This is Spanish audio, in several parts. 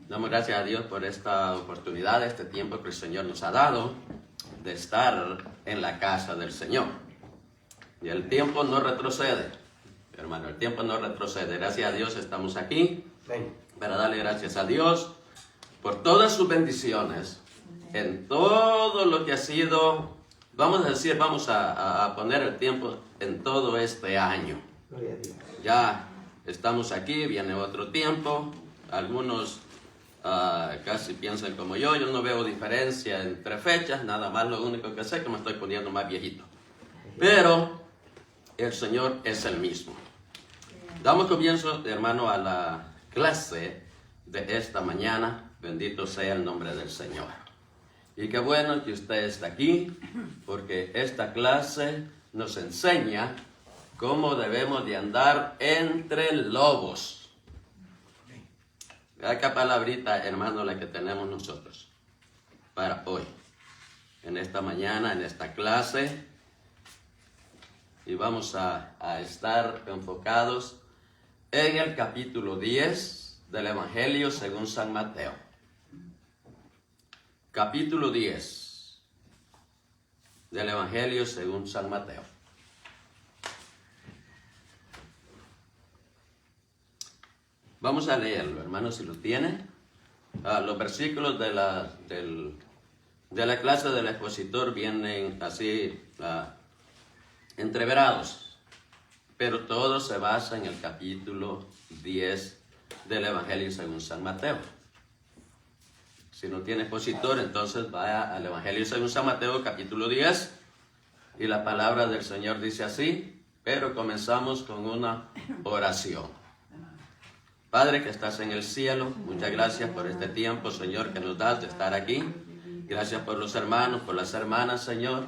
Damos gracias a Dios por esta oportunidad, este tiempo que el Señor nos ha dado de estar en la casa del Señor. Y el tiempo no retrocede, hermano, el tiempo no retrocede. Gracias a Dios estamos aquí para darle gracias a Dios por todas sus bendiciones, en todo lo que ha sido, vamos a decir, vamos a poner el tiempo en todo este año. Ya estamos aquí, viene otro tiempo, algunos casi piensan como yo no veo diferencia entre fechas, nada más lo único que sé es que me estoy poniendo más viejito. Pero el Señor es el mismo. Damos comienzo, hermano, a la clase de esta mañana. Bendito sea el nombre del Señor. Y qué bueno que usted está aquí, porque esta clase nos enseña cómo debemos de andar entre lobos. Vea qué palabrita, hermano, la que tenemos nosotros para hoy, en esta mañana, en esta clase. Y vamos a estar enfocados en el capítulo 10 del Evangelio según San Mateo. Capítulo 10 del Evangelio según San Mateo. Vamos a leerlo, hermano, si lo tiene. Los versículos de la clase del expositor vienen así entreverados, pero todo se basa en el capítulo 10 del Evangelio según San Mateo. Si no tiene expositor, entonces vaya al Evangelio según San Mateo, capítulo 10, y la palabra del Señor dice así, pero comenzamos con una oración. Padre que estás en el cielo, muchas gracias por este tiempo, Señor, que nos das de estar aquí. Gracias por los hermanos, por las hermanas, Señor,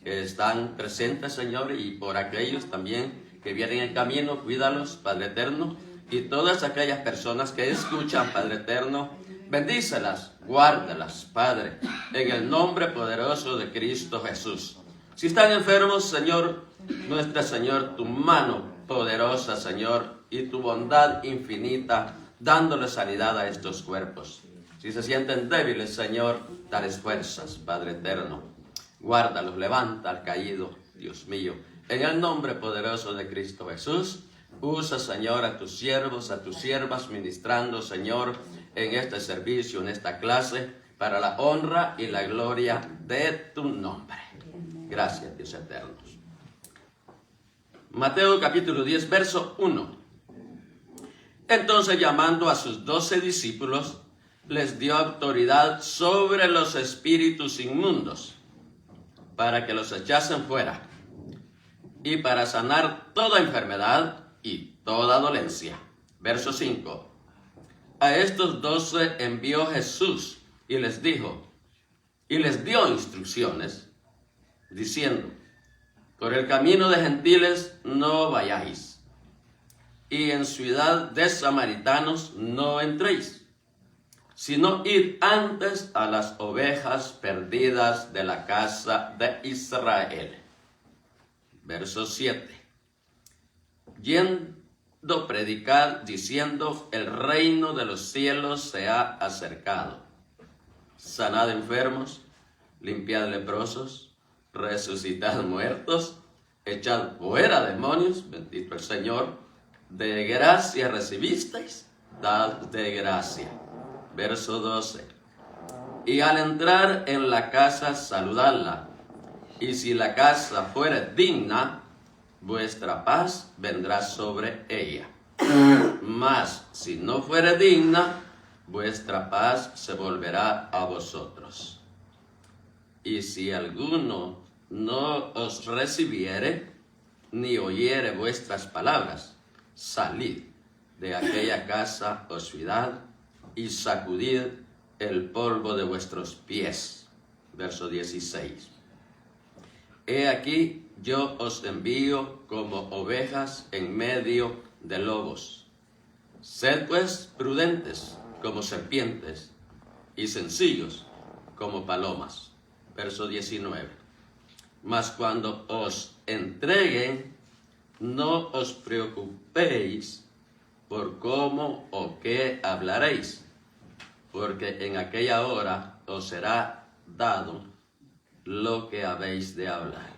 que están presentes, Señor, y por aquellos también que vienen en camino. Cuídalos, Padre eterno, y todas aquellas personas que escuchan, Padre eterno, bendícelas, guárdalas, Padre, en el nombre poderoso de Cristo Jesús. Si están enfermos, Señor, muestra, Señor, tu mano poderosa, Señor, y tu bondad infinita, dándole sanidad a estos cuerpos. Si se sienten débiles, Señor, dales fuerzas, Padre eterno. Guárdalos, levanta al caído, Dios mío. En el nombre poderoso de Cristo Jesús, usa, Señor, a tus siervos, a tus siervas, ministrando, Señor, en este servicio, en esta clase, para la honra y la gloria de tu nombre. Gracias, Dios eterno. Mateo capítulo 10, verso 1. Entonces, llamando a sus 12 discípulos, les dio autoridad sobre los espíritus inmundos, para que los echasen fuera, y para sanar toda enfermedad y toda dolencia. Verso 5. A estos 12 envió Jesús, y les dijo, y les dio instrucciones, diciendo, por el camino de gentiles no vayáis, y en ciudad de samaritanos no entréis, sino id antes a las ovejas perdidas de la casa de Israel. Verso 7. Yendo predicad diciendo, el reino de los cielos se ha acercado. Sanad enfermos, limpiad leprosos, resucitad muertos, echad fuera demonios, bendito el Señor. De gracia recibisteis, dad de gracia. Verso 12. Y al entrar en la casa, saludadla. Y si la casa fuere digna, vuestra paz vendrá sobre ella. Mas si no fuere digna, vuestra paz se volverá a vosotros. Y si alguno no os recibiere, ni oyere vuestras palabras, salid de aquella casa o ciudad y sacudid el polvo de vuestros pies. Verso 16. He aquí, yo os envío como ovejas en medio de lobos. Sed pues prudentes como serpientes y sencillos como palomas. Verso 19. Mas cuando os entreguen, no os preocupéis por cómo o qué hablaréis, porque en aquella hora os será dado lo que habéis de hablar.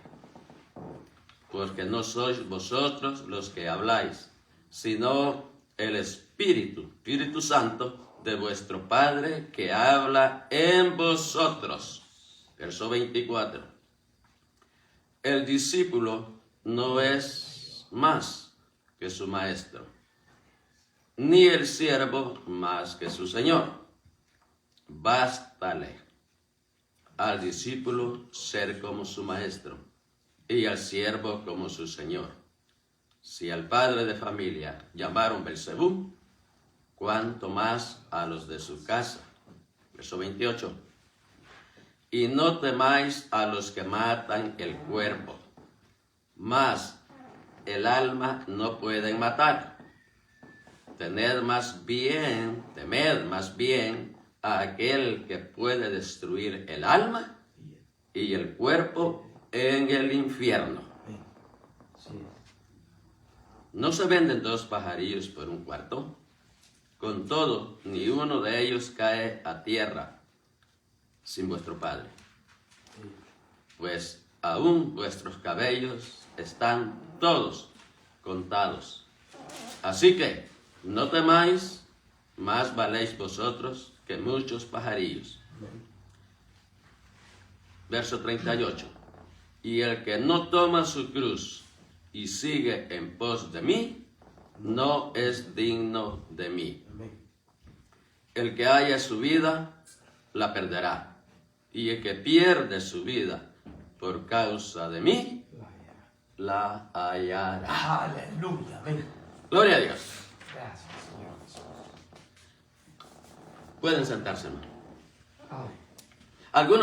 Porque no sois vosotros los que habláis, sino el Espíritu Santo de vuestro Padre que habla en vosotros. Verso 24. El discípulo no es más que su maestro, ni el siervo más que su señor. Bástale al discípulo ser como su maestro y al siervo como su señor. Si al padre de familia llamaron Belzebú, cuánto más a los de su casa. Verso 28. Y no temáis a los que matan el cuerpo, mas el alma no pueden matar. Temed más bien a aquel que puede destruir el alma y el cuerpo en el infierno. ¿No se venden 2 pajarillos por un cuarto? Con todo, ni uno de ellos cae a tierra sin vuestro Padre. Pues aún vuestros cabellos están todos contados. Así que no temáis, más valéis vosotros que muchos pajarillos. Verso 38. Y el que no toma su cruz y sigue en pos de mí, no es digno de mí. El que haya su vida, la perderá. Y el que pierde su vida por causa de mí, la hallará. Aleluya. Amén. Gloria a Dios. Gracias, Señor Jesús. Pueden sentarse, hermano. Amén.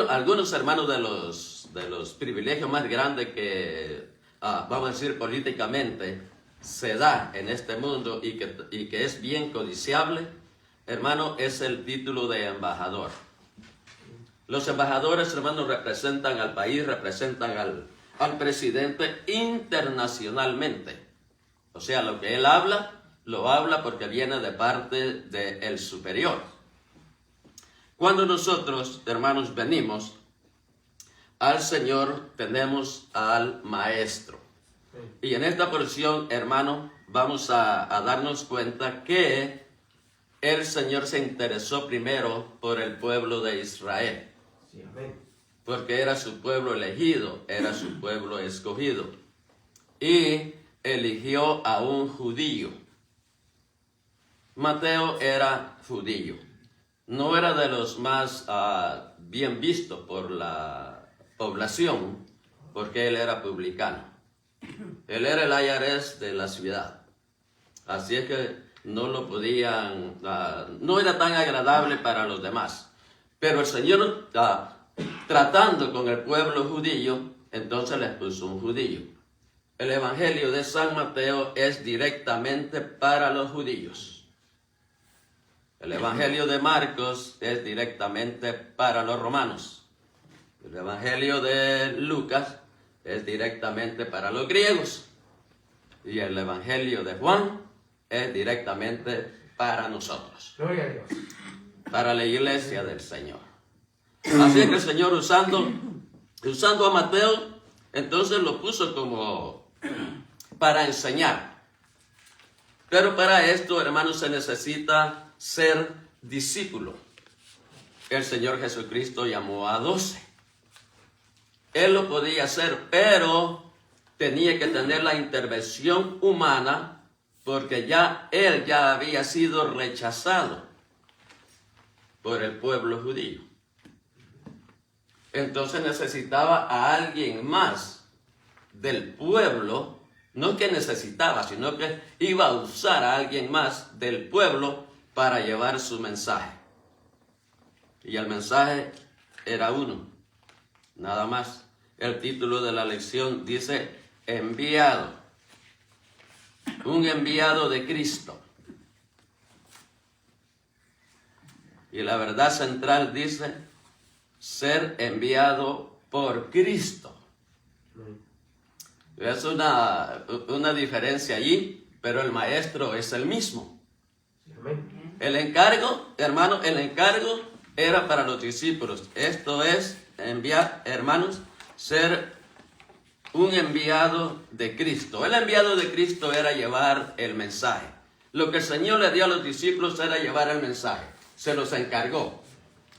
Algunos hermanos de los privilegios más grandes que, vamos a decir, políticamente se da en este mundo y que es bien codiciable, hermano, es el título de embajador. Los embajadores, hermanos, representan al país, representan al presidente internacionalmente. O sea, lo que él habla, lo habla porque viene de parte del superior. Cuando nosotros, hermanos, venimos al Señor, tenemos al Maestro. Y en esta porción, hermano, vamos a darnos cuenta que el Señor se interesó primero por el pueblo de Israel. Sí, amén. Porque era su pueblo elegido, era su pueblo escogido. Y eligió a un judío. Mateo era judío. No era de los más bien vistos por la población, porque él era publicano. Él era el IRS de la ciudad. Así es que no lo podían, no era tan agradable para los demás. Pero el Señor, tratando con el pueblo judío, entonces les puso un judío. El Evangelio de San Mateo es directamente para los judíos. El Evangelio de Marcos es directamente para los romanos. El Evangelio de Lucas es directamente para los griegos. Y el Evangelio de Juan es directamente para nosotros. Gloria a Dios. Para la iglesia del Señor. Así es que el Señor usando a Mateo, entonces lo puso como para enseñar. Pero para esto, hermanos, se necesita ser discípulo. El Señor Jesucristo llamó a 12. Él lo podía hacer, pero tenía que tener la intervención humana porque él ya había sido rechazado por el pueblo judío. Entonces necesitaba a alguien más del pueblo, no que necesitaba, sino que iba a usar a alguien más del pueblo para llevar su mensaje. Y el mensaje era uno, nada más. El título de la lección dice enviado, un enviado de Cristo. Y la verdad central dice ser enviado por Cristo. Es una diferencia allí, pero el maestro es el mismo. El encargo, hermano, el encargo era para los discípulos. Esto es enviar, hermanos, ser un enviado de Cristo. El enviado de Cristo era llevar el mensaje. Lo que el Señor le dio a los discípulos era llevar el mensaje. Se los encargó.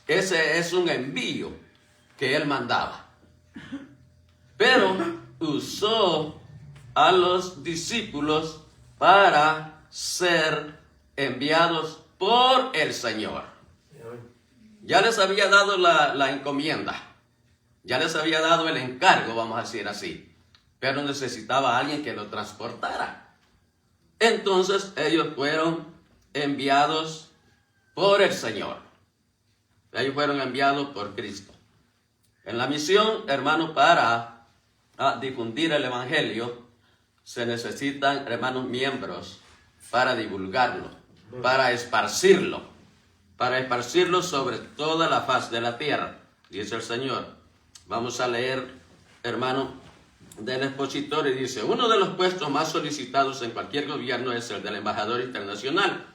Ese es un envío que Él mandaba. Pero usó a los discípulos para ser enviados por el Señor. Ya les había dado la encomienda. Ya les había dado el encargo, vamos a decir así. Pero necesitaba a alguien que lo transportara. Entonces ellos fueron enviados por el Señor. Ellos fueron enviados por Cristo. En la misión, hermanos, para difundir el Evangelio, se necesitan, hermanos, miembros para divulgarlo, para esparcirlo sobre toda la faz de la tierra, dice el Señor. Vamos a leer, hermano, del expositor y dice: uno de los puestos más solicitados en cualquier gobierno es el del embajador internacional.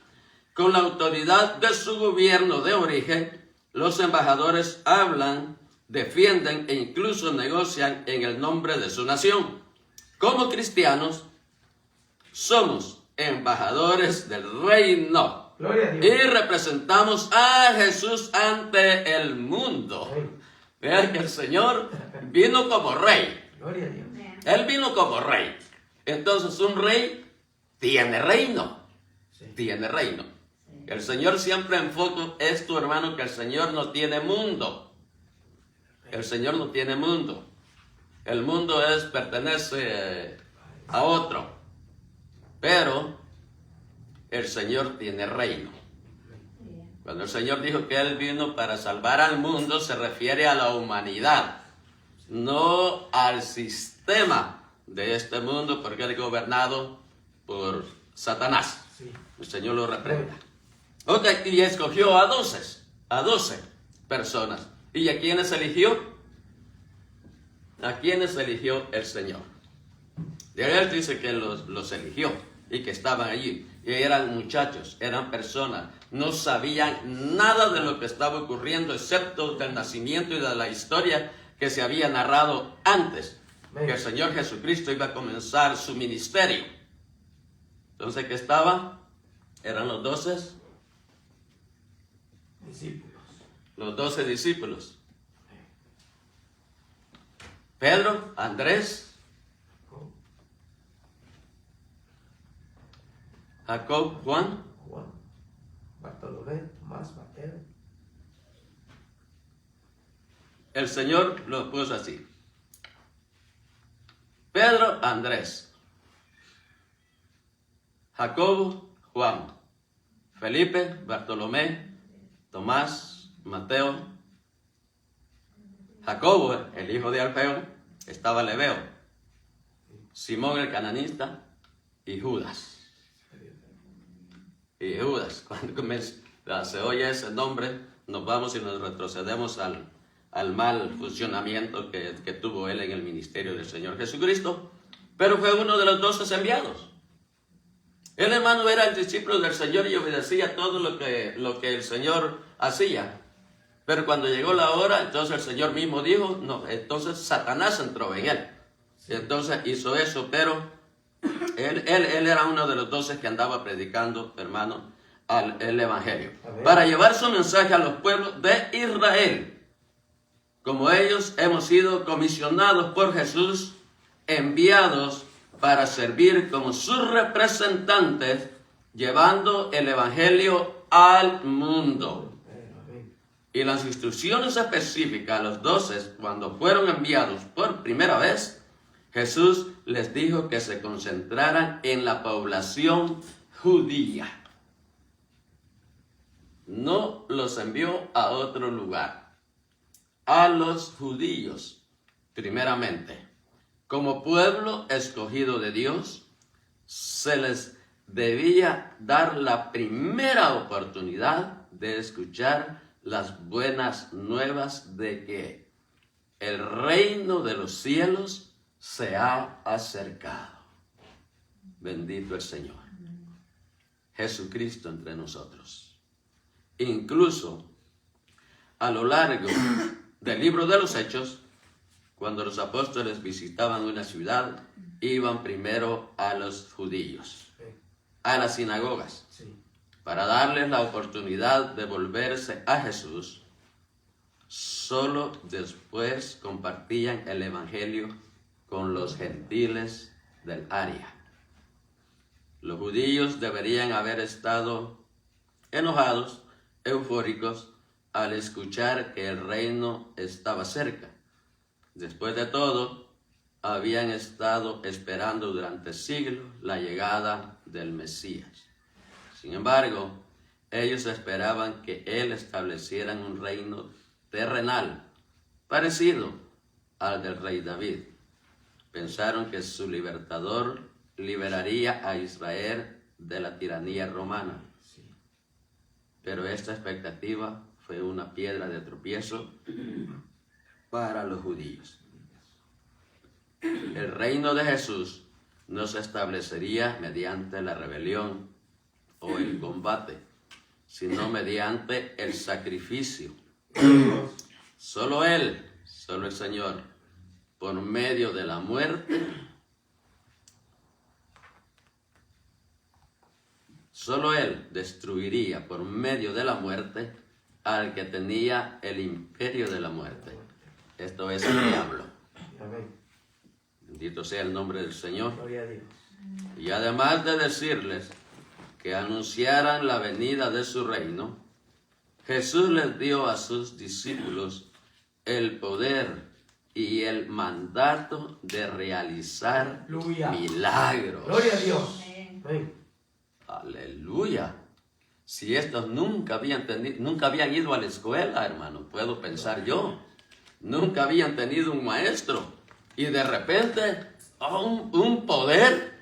Con la autoridad de su gobierno de origen, los embajadores hablan, defienden e incluso negocian en el nombre de su nación. Como cristianos, somos embajadores del reino y representamos a Jesús ante el mundo. Vean que el Señor vino como rey. Gloria a Dios. Él vino como rey. Entonces un rey tiene reino. Tiene reino. El Señor siempre enfoca esto, hermano, que el Señor no tiene mundo. El Señor no tiene mundo. El mundo pertenece a otro. Pero el Señor tiene reino. Cuando el Señor dijo que Él vino para salvar al mundo, se refiere a la humanidad, no al sistema de este mundo, porque Él es gobernado por Satanás. El Señor lo reprenda. Ok, y escogió a 12 personas. ¿Y a quiénes eligió? ¿A quiénes eligió el Señor? De Él dice que los eligió y que estaban allí. Y eran muchachos, eran personas, no sabían nada de lo que estaba ocurriendo, excepto del nacimiento y de la historia que se había narrado antes, que el Señor Jesucristo iba a comenzar su ministerio. Entonces, ¿qué estaba? Eran los 12 discípulos. Los 12 discípulos. Pedro, Andrés, Jacob, Juan, Bartolomé, Tomás, Mateo. El Señor lo puso así: Pedro, Andrés, Jacobo, Juan, Felipe, Bartolomé, Tomás, Mateo. Jacobo, el hijo de Alfeo, estaba Lebeo, Simón el cananista y Judas. Y Judas, cuando se oye ese nombre, nos vamos y nos retrocedemos al mal funcionamiento que tuvo él en el ministerio del Señor Jesucristo. Pero fue uno de los 12 enviados. El hermano era el discípulo del Señor y obedecía todo lo que el Señor hacía. Pero cuando llegó la hora, entonces el Señor mismo dijo, no, entonces Satanás entró en él. Y entonces hizo eso, pero él era uno de los 12 que andaba predicando, hermano, el Evangelio. Amén. Para llevar su mensaje a los pueblos de Israel. Como ellos hemos sido comisionados por Jesús, enviados para servir como sus representantes, llevando el Evangelio al mundo. Y las instrucciones específicas a los 12, cuando fueron enviados por primera vez, Jesús les dijo que se concentraran en la población judía. No los envió a otro lugar. A los judíos, primeramente. Como pueblo escogido de Dios, se les debía dar la primera oportunidad de escuchar las buenas nuevas de que el reino de los cielos se ha acercado. Bendito el Señor. Jesucristo entre nosotros. Incluso a lo largo del libro de los Hechos, cuando los apóstoles visitaban una ciudad, iban primero a los judíos, a las sinagogas, Sí. para darles la oportunidad de volverse a Jesús. Solo después compartían el evangelio con los gentiles del área. Los judíos deberían haber estado enojados, eufóricos, al escuchar que el reino estaba cerca. Después de todo, habían estado esperando durante siglos la llegada del Mesías. Sin embargo, ellos esperaban que Él estableciera un reino terrenal, parecido al del rey David. Pensaron que su libertador liberaría a Israel de la tiranía romana. Sí. Pero esta expectativa fue una piedra de tropiezo para los judíos. El reino de Jesús no se establecería mediante la rebelión o el combate, sino mediante el sacrificio. Solo Él, solo el Señor, por medio de la muerte, solo Él destruiría por medio de la muerte al que tenía el imperio de la muerte. Esto es el diablo. Amén. Bendito sea el nombre del Señor. Gloria a Dios. Y además de decirles que anunciaran la venida de su reino, Jesús les dio a sus discípulos el poder y el mandato de realizar Aleluya. milagros. Gloria a Dios. Amén. Aleluya. Si estos nunca habían ido a la escuela, hermano, puedo pensar yo. Nunca habían tenido un maestro. Y de repente, un poder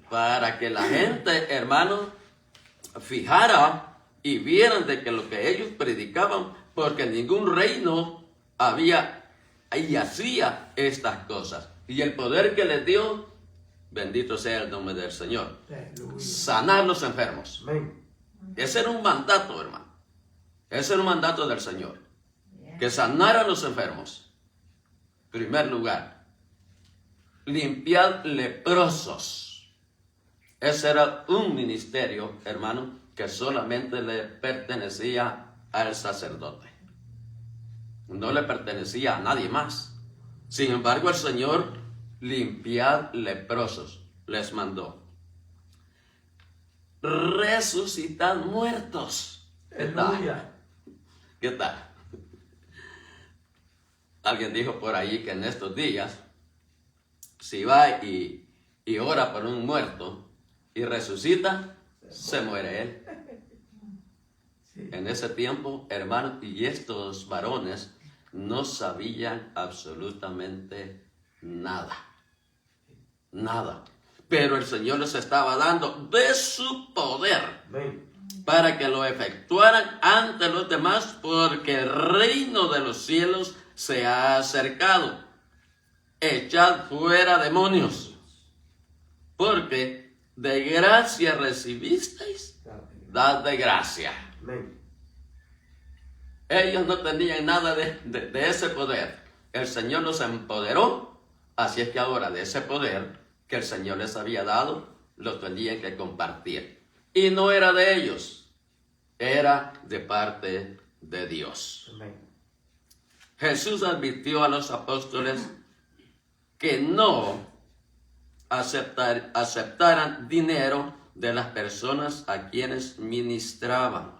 para que la gente, hermano, fijara y vieran de que lo que ellos predicaban, porque ningún reino había y hacía estas cosas. Y el poder que les dio, bendito sea el nombre del Señor, Aleluya. sanar los enfermos. Amén. Ese era un mandato, hermano. Ese era un mandato del Señor. Que sanara a los enfermos. Primer lugar, limpiar leprosos. Ese era un ministerio, hermano, que solamente le pertenecía al sacerdote. No le pertenecía a nadie más. Sin embargo, el Señor limpiar leprosos les mandó. Resucitar muertos. ¿Qué tal? Aleluya. ¿Qué tal? Alguien dijo por ahí que en estos días, si va y ora por un muerto y resucita, se muere él. Sí. En ese tiempo, hermano, y estos varones no sabían absolutamente nada. Nada. Pero el Señor les estaba dando de su poder Amén. para que lo efectuaran ante los demás, porque el reino de los cielos se ha acercado. Echad fuera demonios, porque de gracia recibisteis, dad de gracia. Amén. Ellos no tenían nada de ese poder. El Señor los empoderó, así es que ahora de ese poder que el Señor les había dado, lo tenían que compartir. Y no era de ellos, era de parte de Dios. Amén. Jesús advirtió a los apóstoles que no aceptaran dinero de las personas a quienes ministraban.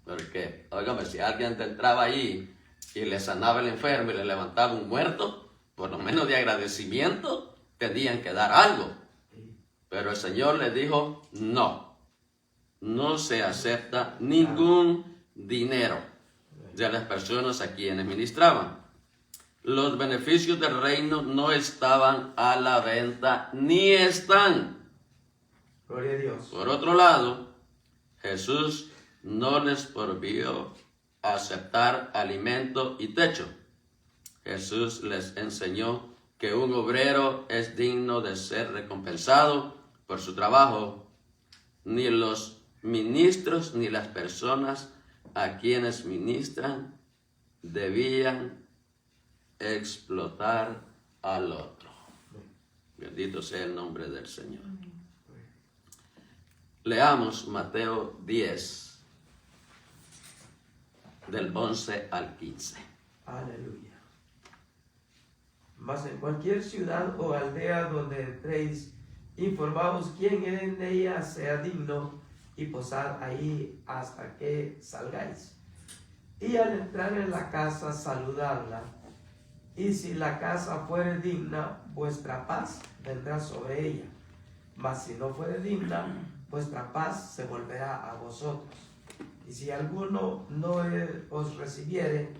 Porque, óigame, si alguien entraba ahí y le sanaba el enfermo y le levantaba un muerto, por lo menos de agradecimiento, tenían que dar algo. Pero el Señor les dijo, no se acepta ningún dinero de las personas a quienes ministraban. Los beneficios del reino no estaban a la venta, ni están. Gloria a Dios. Por otro lado, Jesús no les prohibió aceptar alimento y techo. Jesús les enseñó que un obrero es digno de ser recompensado por su trabajo ni los ministros ni las personas a quienes ministran debían explotar al otro. Bendito sea el nombre del Señor. Leamos Mateo 10, del 11 al 15. Aleluya. Mas en cualquier ciudad o aldea donde entréis, informaos quién en ella sea digno y posad ahí hasta que salgáis. Y al entrar en la casa, saludadla. Y si la casa fuere digna, vuestra paz vendrá sobre ella. Mas si no fuere digna, vuestra paz se volverá a vosotros. Y si alguno no os recibiere,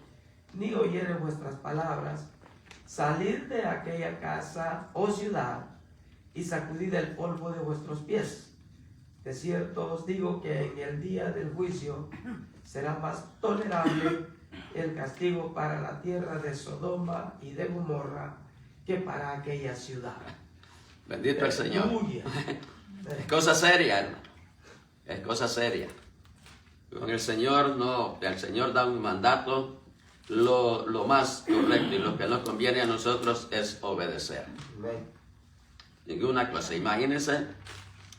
ni oyere vuestras palabras, salid de aquella casa o ciudad y sacudid el polvo de vuestros pies. De cierto os digo que en el día del juicio será más tolerable el castigo para la tierra de Sodoma y de Gomorra que para aquella ciudad. Bendito el Señor. Aleluya. Es cosa seria, hermano. Es cosa seria. Con el Señor no, el Señor da un mandato. Lo más correcto y lo que nos conviene a nosotros es obedecer. Amén. Ninguna cosa. Imagínense,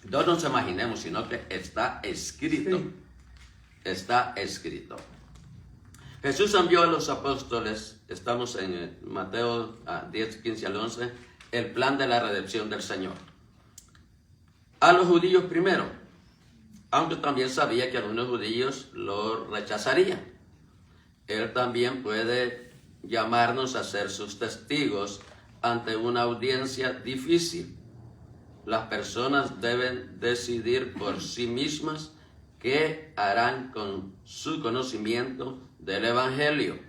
no nos imaginemos, sino que está escrito. Sí. Está escrito. Jesús envió a los apóstoles, estamos en Mateo 10, 15 al 11, el plan de la redención del Señor. A los judíos primero, aunque también sabía que algunos judíos lo rechazarían. Él también puede llamarnos a ser sus testigos ante una audiencia difícil. Las personas deben decidir por sí mismas qué harán con su conocimiento del Evangelio.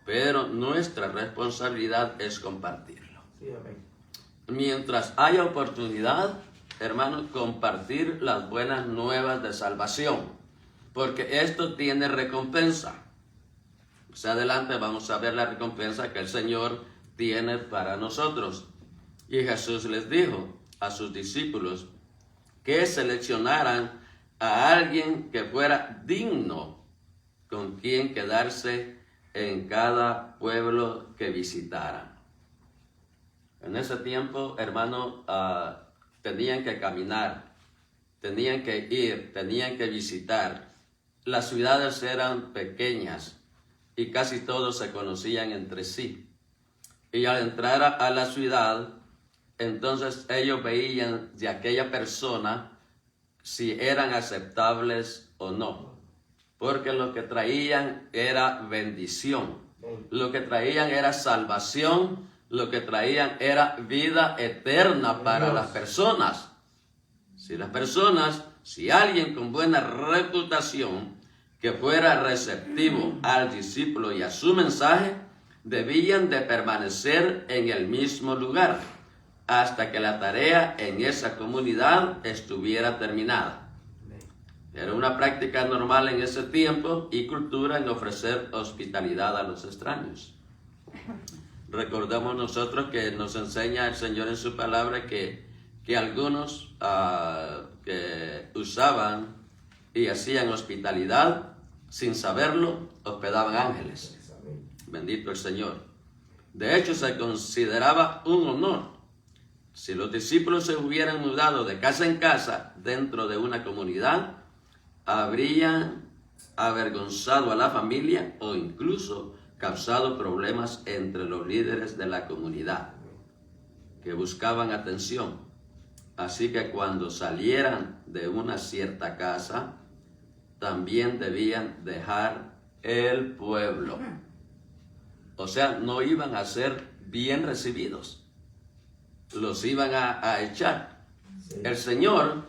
Pero nuestra responsabilidad es compartirlo. Sí, amén. Mientras haya oportunidad, hermanos, compartir las buenas nuevas de salvación. Porque esto tiene recompensa. Más adelante vamos a ver la recompensa que el Señor tiene para nosotros. Y Jesús les dijo a sus discípulos que seleccionaran a alguien que fuera digno con quien quedarse en cada pueblo que visitaran. En ese tiempo, hermano, tenían que caminar, tenían que ir, tenían que visitar. Las ciudades eran pequeñas y casi todos se conocían entre sí. Y al entrar a la ciudad, entonces ellos veían de aquella persona si eran aceptables o no. Porque lo que traían era bendición, lo que traían era salvación, lo que traían era vida eterna para las personas. Si alguien con buena reputación que fuera receptivo al discípulo y a su mensaje, debían de permanecer en el mismo lugar hasta que la tarea en esa comunidad estuviera terminada. Era una práctica normal en ese tiempo y cultura en ofrecer hospitalidad a los extraños. Recordemos nosotros que nos enseña el Señor en su palabra que algunos que usaban y hacían hospitalidad, sin saberlo, hospedaban ángeles. Bendito el Señor. De hecho, se consideraba un honor. Si los discípulos se hubieran mudado de casa en casa dentro de una comunidad, habrían avergonzado a la familia o incluso causado problemas entre los líderes de la comunidad que buscaban atención. Así que cuando salieran de una cierta casa, también debían dejar el pueblo. O sea, no iban a ser bien recibidos. Los iban a echar. Sí. El Señor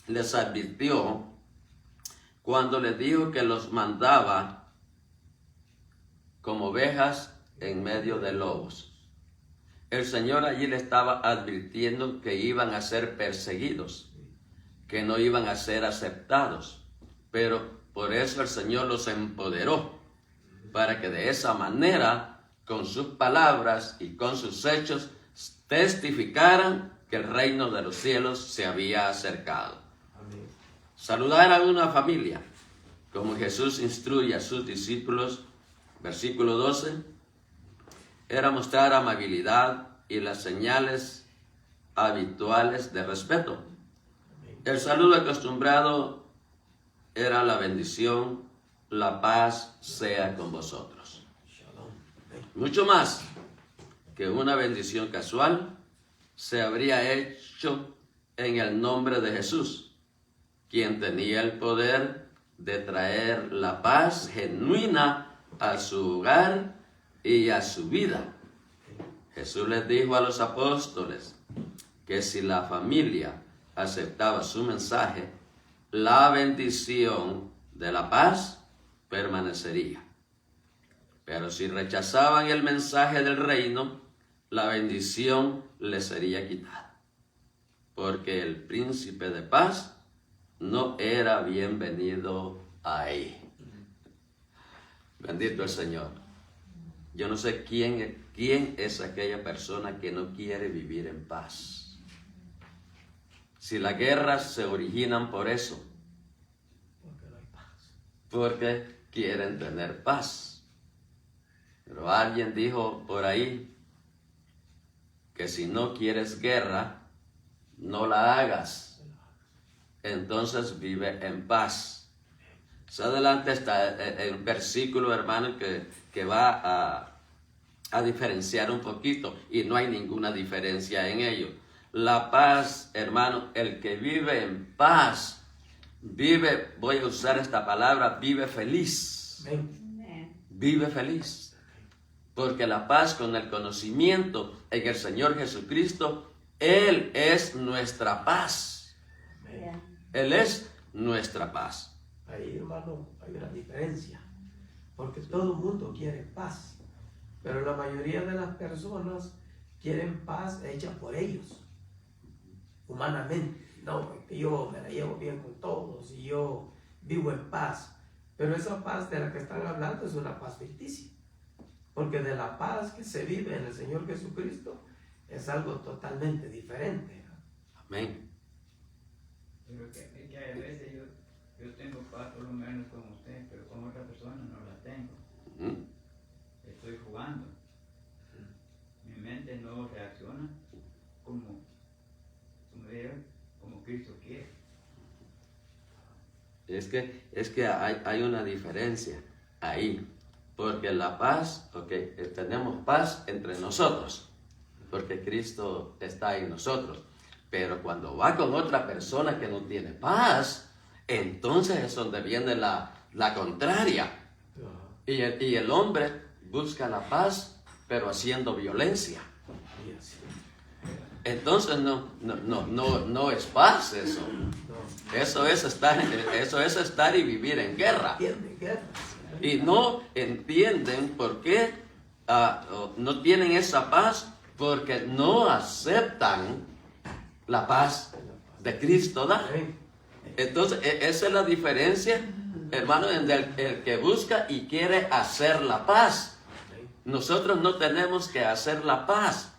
les advirtió cuando les dijo que los mandaba como ovejas en medio de lobos. El Señor allí le estaba advirtiendo que iban a ser perseguidos, que no iban a ser aceptados. Pero por eso el Señor los empoderó, para que de esa manera, con sus palabras y con sus hechos, testificaran que el reino de los cielos se había acercado. Amén. Saludar a una familia, como Jesús instruye a sus discípulos, versículo 12, era mostrar amabilidad y las señales habituales de respeto. El saludo acostumbrado era la bendición, la paz sea con vosotros. Mucho más que una bendición casual se habría hecho en el nombre de Jesús, quien tenía el poder de traer la paz genuina a su hogar y a su vida. Jesús les dijo a los apóstoles que si la familia aceptaba su mensaje, la bendición de la paz permanecería. Pero si rechazaban el mensaje del reino, la bendición les sería quitada, porque el príncipe de paz no era bienvenido ahí. Bendito el Señor. Yo no sé quién es aquella persona que no quiere vivir en paz. Si las guerras se originan por eso, porque quieren tener paz. Pero alguien dijo por ahí que si no quieres guerra, no la hagas. Entonces vive en paz. Más adelante está el versículo, hermano, que va a diferenciar un poquito, y no hay ninguna diferencia en ello. La paz, hermano, el que vive en paz, vive, voy a usar esta palabra, vive feliz. Vive feliz. Porque la paz con el conocimiento en el Señor Jesucristo, Él es nuestra paz. Él es nuestra paz. Ahí, hermano, hay una diferencia, porque todo el mundo quiere paz, pero la mayoría de las personas quieren paz hecha por ellos, humanamente. No, que yo me la llevo bien con todos y yo vivo en paz, pero esa paz de la que están hablando es una paz ficticia, porque de la paz que se vive en el Señor Jesucristo es algo totalmente diferente. Amén. Pero que a veces yo tengo paz por lo menos con usted, pero con otra persona no la tengo. Estoy jugando. Mi mente no reacciona como Cristo quiere. Es que hay una diferencia ahí, porque la paz, tenemos paz entre nosotros, porque Cristo está en nosotros. Pero cuando va con otra persona que no tiene paz, entonces es donde viene la contraria. Y el hombre busca la paz, pero haciendo violencia. Entonces no es paz eso. Eso es estar y vivir en guerra. Y no entienden por qué no tienen esa paz, porque no aceptan la paz de Cristo da. Entonces, esa es la diferencia, hermano, entre el que busca y quiere hacer la paz. Nosotros no tenemos que hacer la paz.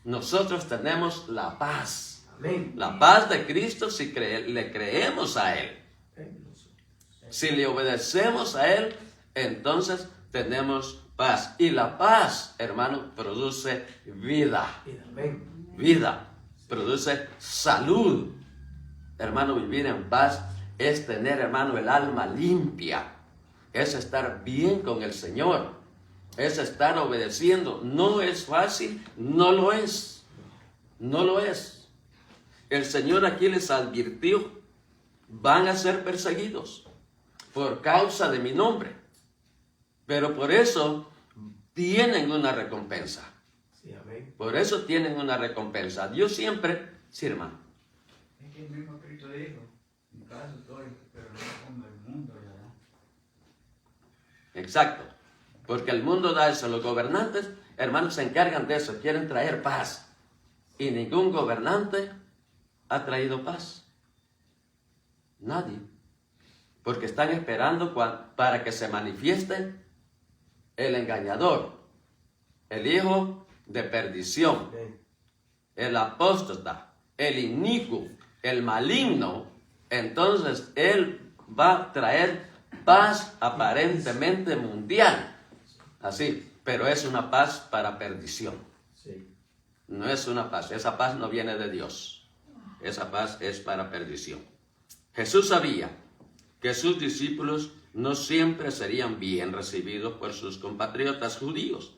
Nosotros tenemos la paz. La paz de Cristo si le creemos a Él. Si le obedecemos a Él, entonces tenemos paz. Y la paz, hermano, produce vida. Vida. Produce salud. Hermano, vivir en paz es tener, hermano, el alma limpia. Es estar bien con el Señor. Es estar obedeciendo. No es fácil, no lo es. No lo es. El Señor aquí les advirtió, van a ser perseguidos por causa de mi nombre. Pero por eso tienen una recompensa. Por eso tienen una recompensa. Dios siempre, sí, hermano. Es que el mismo Cristo dijo, en casa estoy, pero no como el mundo le da. Exacto. Porque el mundo da eso. Los gobernantes, hermanos, se encargan de eso. Quieren traer paz. Y ningún gobernante ha traído paz. Nadie. Porque están esperando para que se manifieste el engañador, el hijo de perdición, el apóstata, el inicuo, el maligno, entonces Él va a traer paz aparentemente mundial. Así, pero es una paz para perdición. Sí. No es una paz, esa paz no viene de Dios. Esa paz es para perdición. Jesús sabía que sus discípulos no siempre serían bien recibidos por sus compatriotas judíos.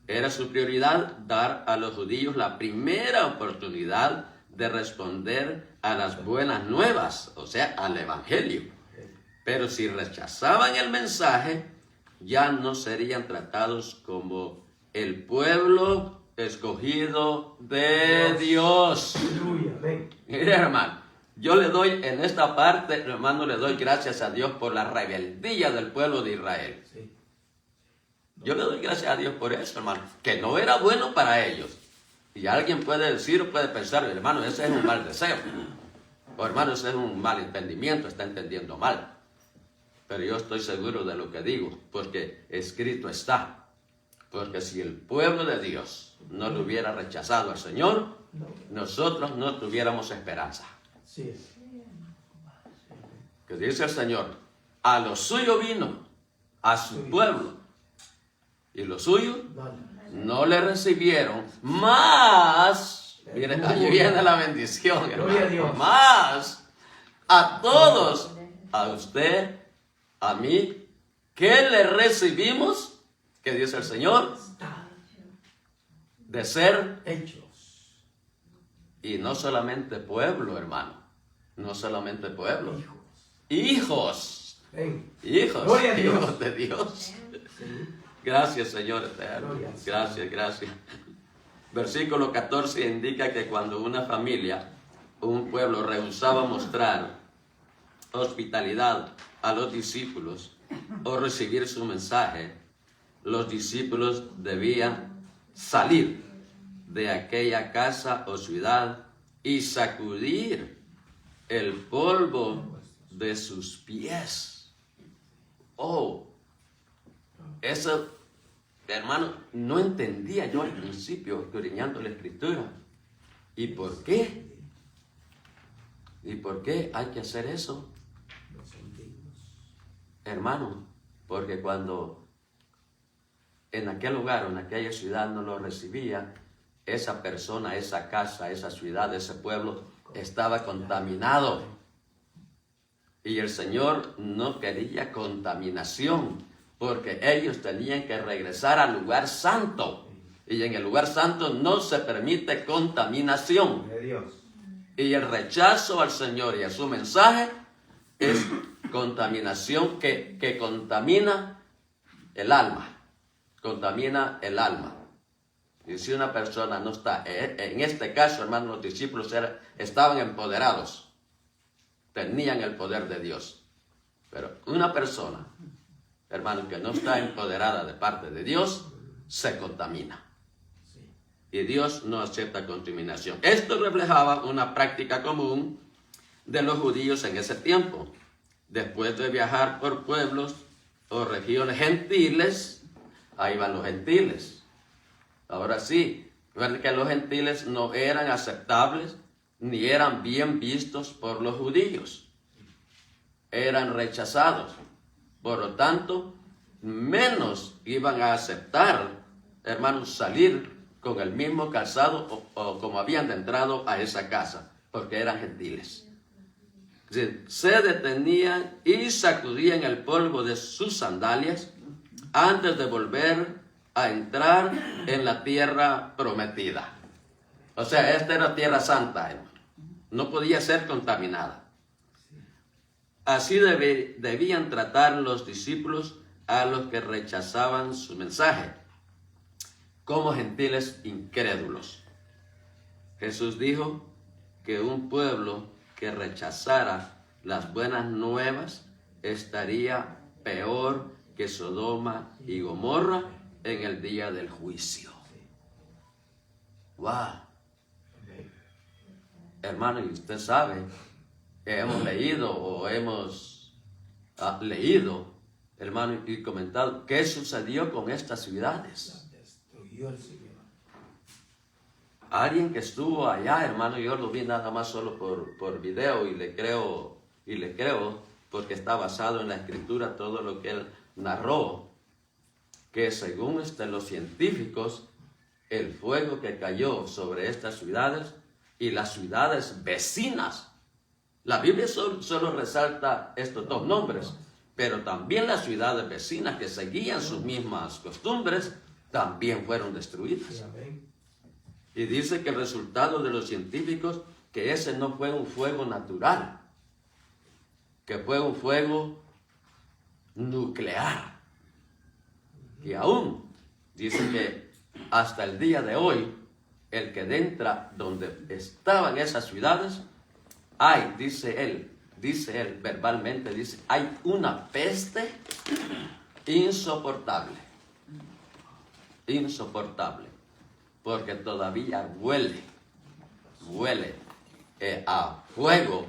Era su prioridad dar a los judíos la primera oportunidad de responder a las buenas nuevas, o sea, al Evangelio. Pero si rechazaban el mensaje, ya no serían tratados como el pueblo escogido de Dios. Aleluya, amén. Mire, hermano, yo le doy en esta parte, hermano, le doy gracias a Dios por la rebeldía del pueblo de Israel. Sí. Yo le doy gracias a Dios por eso, hermano, que no era bueno para ellos. Y alguien puede decir o puede pensar, hermano, ese es un mal deseo. O hermano, ese es un mal entendimiento, está entendiendo mal. Pero yo estoy seguro de lo que digo, porque escrito está. Porque si el pueblo de Dios no le hubiera rechazado al Señor, nosotros no tuviéramos esperanza. Sí. Que dice el Señor, a lo suyo vino, a su pueblo, y los suyos no le recibieron, más, miren, ahí viene la bendición, Gloria a hermano, Dios. más a todos, a usted, a mí, que le recibimos, que dice el Señor, de ser, Hechos. y no solamente pueblo, hermano, no solamente pueblo, Hijos. hijos, Ven. hijos, Gloria a Dios. hijos de Dios. Gracias, Señor eterno. Gloria al Gracias, gracias. Versículo 14 indica que cuando una familia, un pueblo rehusaba mostrar hospitalidad a los discípulos o recibir su mensaje, los discípulos debían salir de aquella casa o ciudad y sacudir el polvo de sus pies. Oh, eso, hermano, no entendía yo al principio, escudriñando la Escritura. ¿Y por qué? ¿Y por qué hay que hacer eso? Hermano, porque cuando en aquel lugar o en aquella ciudad no lo recibía, esa persona, esa casa, esa ciudad, ese pueblo estaba contaminado. Y el Señor no quería contaminación, porque ellos tenían que regresar al lugar santo. Y en el lugar santo no se permite contaminación. De Dios. Y el rechazo al Señor y a su mensaje es contaminación que contamina el alma. Contamina el alma. Y si una persona no está, en este caso, hermanos, los discípulos estaban empoderados. Tenían el poder de Dios. Pero una persona, hermano, que no está empoderada de parte de Dios, se contamina. Y Dios no acepta contaminación. Esto reflejaba una práctica común de los judíos en ese tiempo. Después de viajar por pueblos o regiones gentiles, ahí van los gentiles. Ahora sí, ven que los gentiles no eran aceptables ni eran bien vistos por los judíos. Eran rechazados. Por lo tanto, menos iban a aceptar, hermanos, salir con el mismo calzado o como habían entrado a esa casa, porque eran gentiles. Se detenían y sacudían el polvo de sus sandalias antes de volver a entrar en la tierra prometida. O sea, esta era tierra santa, hermano. No podía ser contaminada. Así debían tratar los discípulos a los que rechazaban su mensaje, como gentiles incrédulos. Jesús dijo que un pueblo que rechazara las buenas nuevas estaría peor que Sodoma y Gomorra en el día del juicio. ¡Wow! Hermano, y usted sabe, hemos leído o hemos leído, hermano, y comentado qué sucedió con estas ciudades. Destruyó el Señor. Alguien que estuvo allá, hermano, yo lo vi nada más solo por video y le creo porque está basado en la escritura todo lo que él narró, que según los científicos, el fuego que cayó sobre estas ciudades y las ciudades vecinas, la Biblia solo resalta estos dos nombres, pero también las ciudades vecinas que seguían sus mismas costumbres, también fueron destruidas. Amén. Y dice que el resultado de los científicos, que ese no fue un fuego natural, que fue un fuego nuclear. Y aún dice que hasta el día de hoy, el que entra donde estaban esas ciudades, dice él verbalmente, dice, hay una peste insoportable, porque todavía huele a fuego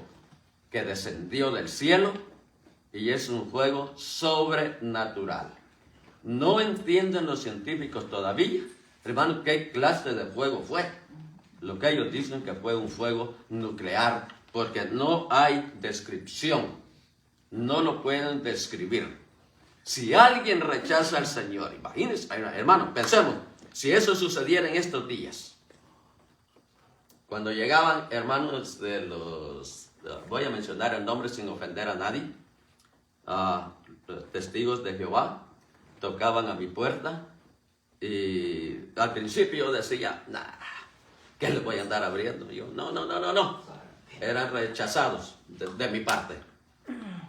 que descendió del cielo y es un fuego sobrenatural. No entienden los científicos todavía, hermano, qué clase de fuego fue. Lo que ellos dicen que fue un fuego nuclear, porque no hay descripción, no lo pueden describir. Si alguien rechaza al Señor, imagínense, hermano, pensemos, si eso sucediera en estos días, cuando llegaban hermanos voy a mencionar el nombre sin ofender a nadie, testigos de Jehová, tocaban a mi puerta y al principio decía, ¿qué les voy a andar abriendo? Yo, no, eran rechazados de mi parte.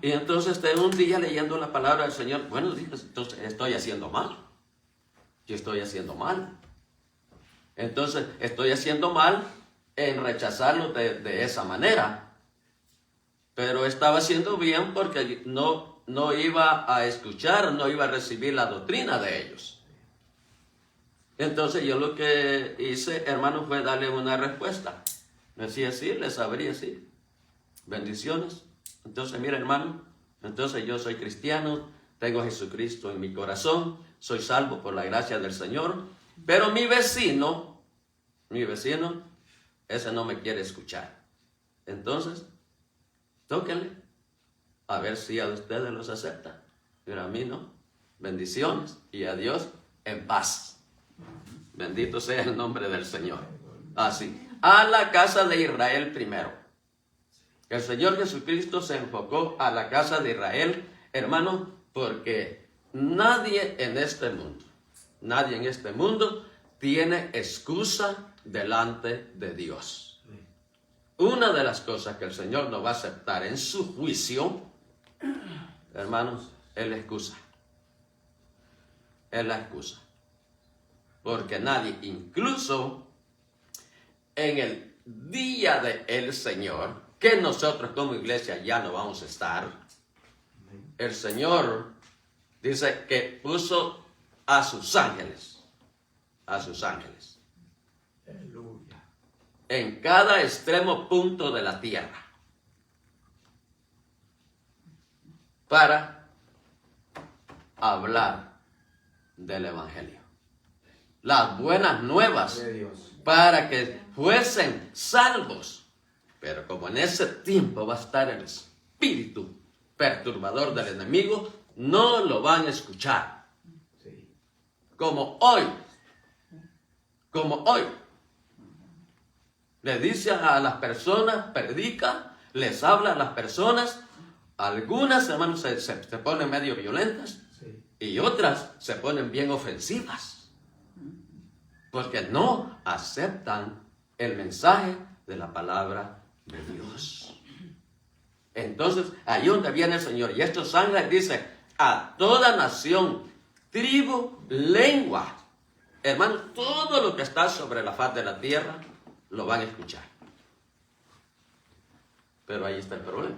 Y entonces un día leyendo la palabra del Señor, bueno, dije, entonces estoy haciendo mal. Yo estoy haciendo mal. Entonces estoy haciendo mal en rechazarlo de esa manera. Pero estaba haciendo bien porque no iba a escuchar, no iba a recibir la doctrina de ellos. Entonces yo lo que hice, hermano, fue darle una respuesta. Me decía, sí, les abrí así. Bendiciones. Entonces, mira, hermano, entonces yo soy cristiano, tengo a Jesucristo en mi corazón, soy salvo por la gracia del Señor, pero mi vecino, ese no me quiere escuchar. Entonces, tóquenle, a ver si a ustedes los acepta, pero a mí no. Bendiciones y adiós en paz. Bendito sea el nombre del Señor. Así. A la casa de Israel primero. El Señor Jesucristo se enfocó a la casa de Israel, hermano, porque nadie en este mundo tiene excusa delante de Dios. Una de las cosas que el Señor no va a aceptar en su juicio, hermanos, es la excusa. Es la excusa. Porque nadie, incluso en el día del Señor, que nosotros como iglesia ya no vamos a estar, el Señor dice que puso a sus ángeles, Aleluya. en cada extremo punto de la tierra, para hablar del Evangelio. Las buenas nuevas De Dios. para que fuesen salvos. Pero como en ese tiempo va a estar el espíritu perturbador del enemigo, no lo van a escuchar. Sí. Como hoy, le dice a las personas, predica, les habla a las personas, algunas, hermanos, se ponen medio violentas, Sí. y otras se ponen bien ofensivas, porque no aceptan el mensaje de la palabra de Dios. Entonces, ahí donde viene el Señor, y estos ángeles dicen, a toda nación, tribu, lengua, hermano, todo lo que está sobre la faz de la tierra, lo van a escuchar. Pero ahí está el problema,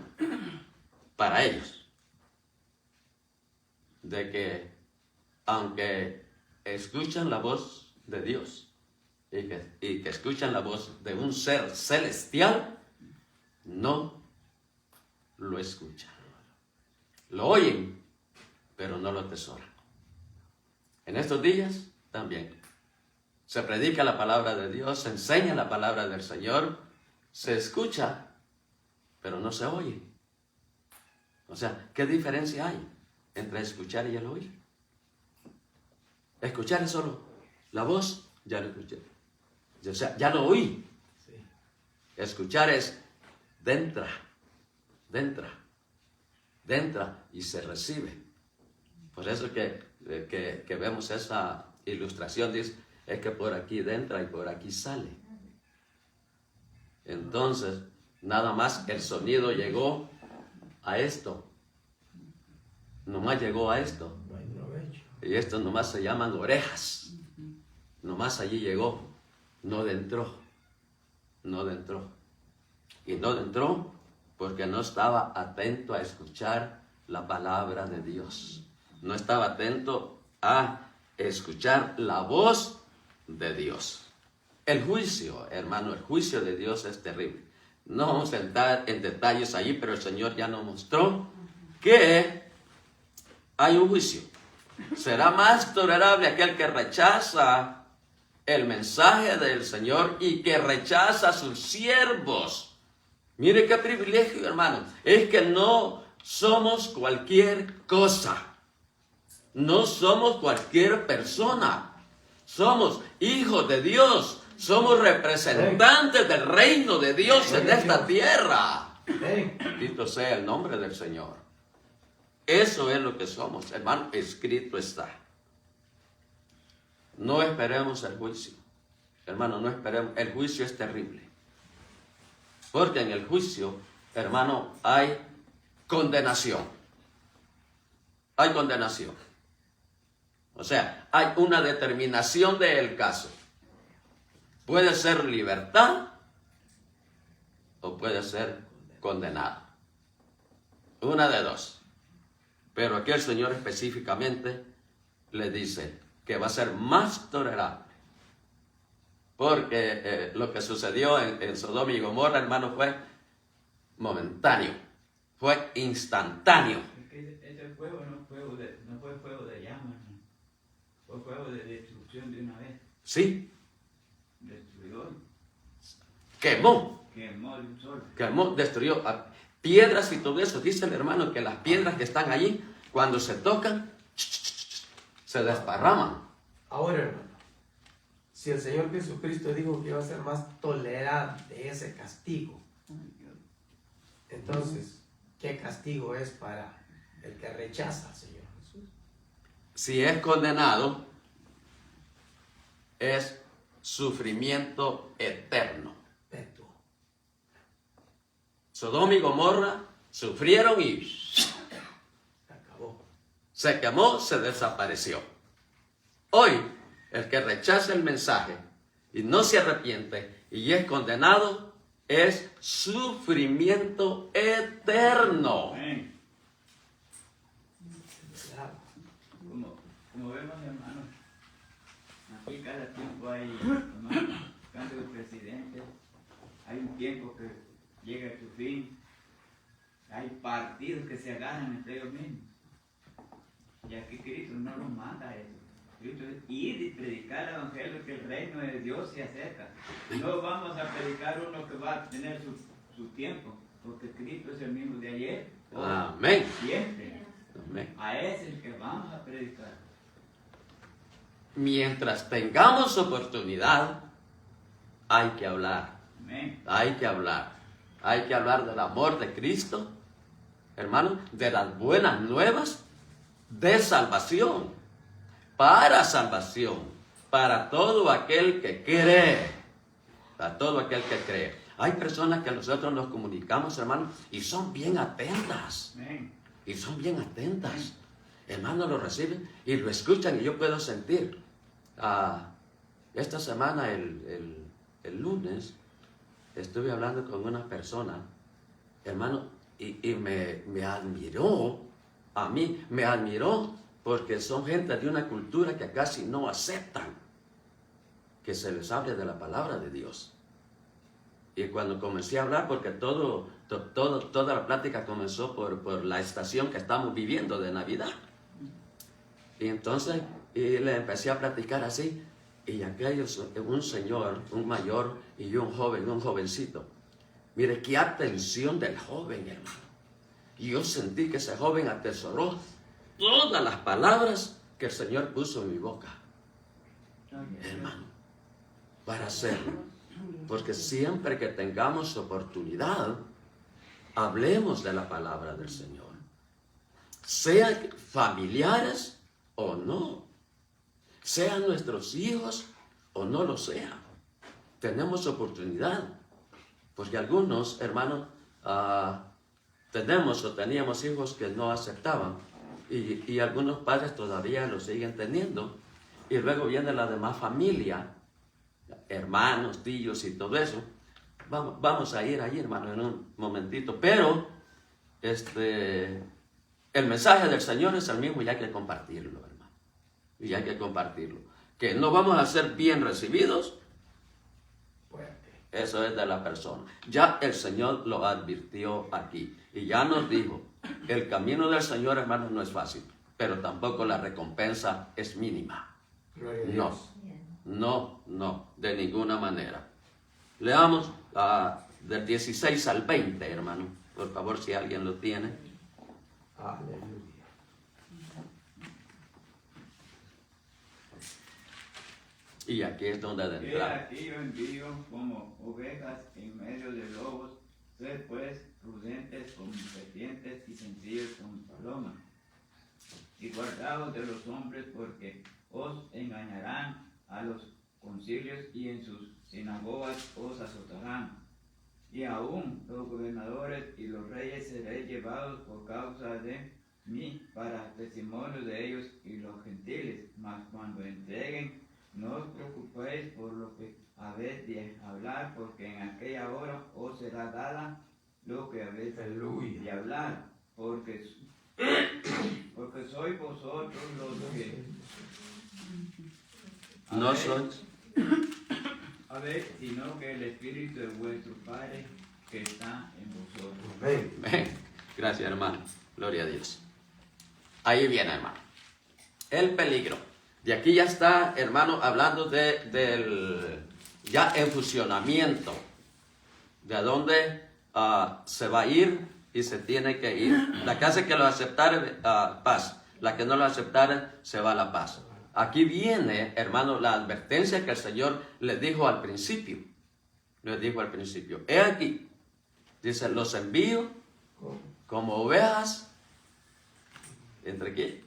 para ellos, de que aunque escuchan la voz de Dios y que escuchan la voz de un ser celestial, no lo escuchan. Lo oyen, pero no lo atesoran. En estos días también se predica la palabra de Dios, se enseña la palabra del Señor, se escucha, pero no se oye. O sea, ¿qué diferencia hay entre escuchar y el oír? Escuchar es solo la voz, ya lo escuché. O sea, ya lo oí. Sí. Escuchar es entra y se recibe. Por eso que vemos esa ilustración, dice, es que por aquí entra y por aquí sale. Entonces, nada más el sonido llegó a esto. Nomás llegó a esto. No hay provecho. Y esto nomás se llaman orejas. Nomás allí llegó. No entró. No entró. Y no entró porque no estaba atento a escuchar la palabra de Dios. No estaba atento a escuchar la voz de Dios. El juicio, hermano, el juicio de Dios es terrible. No vamos a entrar en detalles allí, pero el Señor ya nos mostró que hay un juicio. Será más tolerable aquel que rechaza el mensaje del Señor y que rechaza a sus siervos. Mire qué privilegio, hermano. Es que no somos cualquier cosa. No somos cualquier persona. Somos hijos de Dios. Somos representantes del reino de Dios en esta tierra. Bendito sea el nombre del Señor. Eso es lo que somos, hermano. Escrito está. No esperemos el juicio. Hermano, no esperemos. El juicio es terrible. Porque en el juicio, hermano, hay condenación. Hay condenación. O sea, hay una determinación del caso. Puede ser libertad o puede ser condenado. Una de dos. Pero aquí el Señor específicamente le dice que va a ser más tolerable. Porque lo que sucedió en Sodoma y Gomorra, hermano, fue momentáneo. Fue instantáneo. Ese fuego no fue fuego de llamas, ¿no? Fue fuego de destrucción de una vez. Sí. Destruidor. Quemó. Quemó de un solo. Quemó, destruyó piedras y todo eso. Dice el hermano que las piedras que están allí, cuando se tocan, se desparraman. Ahora, hermano, si el Señor Jesucristo dijo que iba a ser más tolerante ese castigo, entonces, ¿qué castigo es para el que rechaza al Señor Jesús? Si es condenado, es sufrimiento eterno. Perpetuo. Sodoma y Gomorra sufrieron y Se acabó. se quemó, se desapareció. Hoy, el que rechaza el mensaje y no se arrepiente y es condenado, es sufrimiento eterno. Amén. Claro. Como vemos, hermanos, aquí cada tiempo hay, hermano, cambio de presidente, hay un tiempo que llega a su fin, hay partidos que se agarran entre ellos mismos. Y aquí Cristo no nos manda a eso. Cristo es ir y predicar el evangelio, que el reino de Dios se acerca. No vamos a predicar uno que va a tener su tiempo, porque Cristo es el mismo de ayer, hoy, Amén. siempre. Amén. A ese es el que vamos a predicar. Mientras tengamos oportunidad, hay que hablar. Amén. Hay que hablar. Hay que hablar del amor de Cristo, hermano, de las buenas nuevas de salvación. Para salvación. Para todo aquel que cree. Para todo aquel que cree. Hay personas que nosotros nos comunicamos, hermano, y son bien atentas. Amén. Y son bien atentas. Hermano, lo reciben y lo escuchan y yo puedo sentir. Esta semana, el lunes, estuve hablando con una persona, hermano, y me admiró, a mí, me admiró porque son gente de una cultura que casi no aceptan que se les hable de la palabra de Dios. Y cuando comencé a hablar, porque toda la plática comenzó por la estación que estamos viviendo de Navidad. Y entonces le empecé a platicar así, Y aquellos, un señor, un mayor y un joven, un jovencito. Mire, qué atención del joven, hermano. Y yo sentí que ese joven atesoró todas las palabras que el Señor puso en mi boca, hermano, para hacerlo. Porque siempre que tengamos oportunidad, hablemos de la palabra del Señor. Sean familiares o no. Sean nuestros hijos o no lo sean. Tenemos oportunidad. Porque algunos, hermanos, tenemos o teníamos hijos que no aceptaban. Y algunos padres todavía lo siguen teniendo. Y luego viene la demás familia, hermanos, tíos y todo eso. Vamos a ir ahí, hermano, en un momentito. Pero el mensaje del Señor es el mismo y hay que compartirlo, hermano. Y hay que compartirlo. Que no vamos a ser bien recibidos. Eso es de la persona. Ya el Señor lo advirtió aquí. Y ya nos dijo, el camino del Señor, hermano, no es fácil. Pero tampoco la recompensa es mínima. No, de ninguna manera. Leamos del 16 al 20, hermano. Por favor, si alguien lo tiene. Aleluya. Y aquí es donde He entrar. aquí yo envío como ovejas en medio de lobos. Sed pues prudentes como serpientes y sencillos como palomas. Y guardaos de los hombres, porque os engañarán a los concilios y en sus sinagogas os azotarán. Y aún los gobernadores y los reyes seréis llevados por causa de mí para testimonio de ellos y los gentiles. Mas cuando entreguen, no os preocupéis por lo que habéis de hablar, porque en aquella hora os será dada lo que habéis de hablar, porque sois vosotros los que No sois. habéis, sino que el Espíritu de vuestro Padre que está en vosotros. Amén. Gracias, hermano. Gloria a Dios. Ahí viene, hermano. El peligro. De aquí ya está, hermano, hablando del ya en funcionamiento. De dónde se va a ir y se tiene que ir. La casa que lo aceptare, paz. La que no lo aceptare, se va a la paz. Aquí viene, hermano, la advertencia que el Señor les dijo al principio. Les dijo al principio. He aquí. Dice, los envío como ovejas. ¿Entre qué?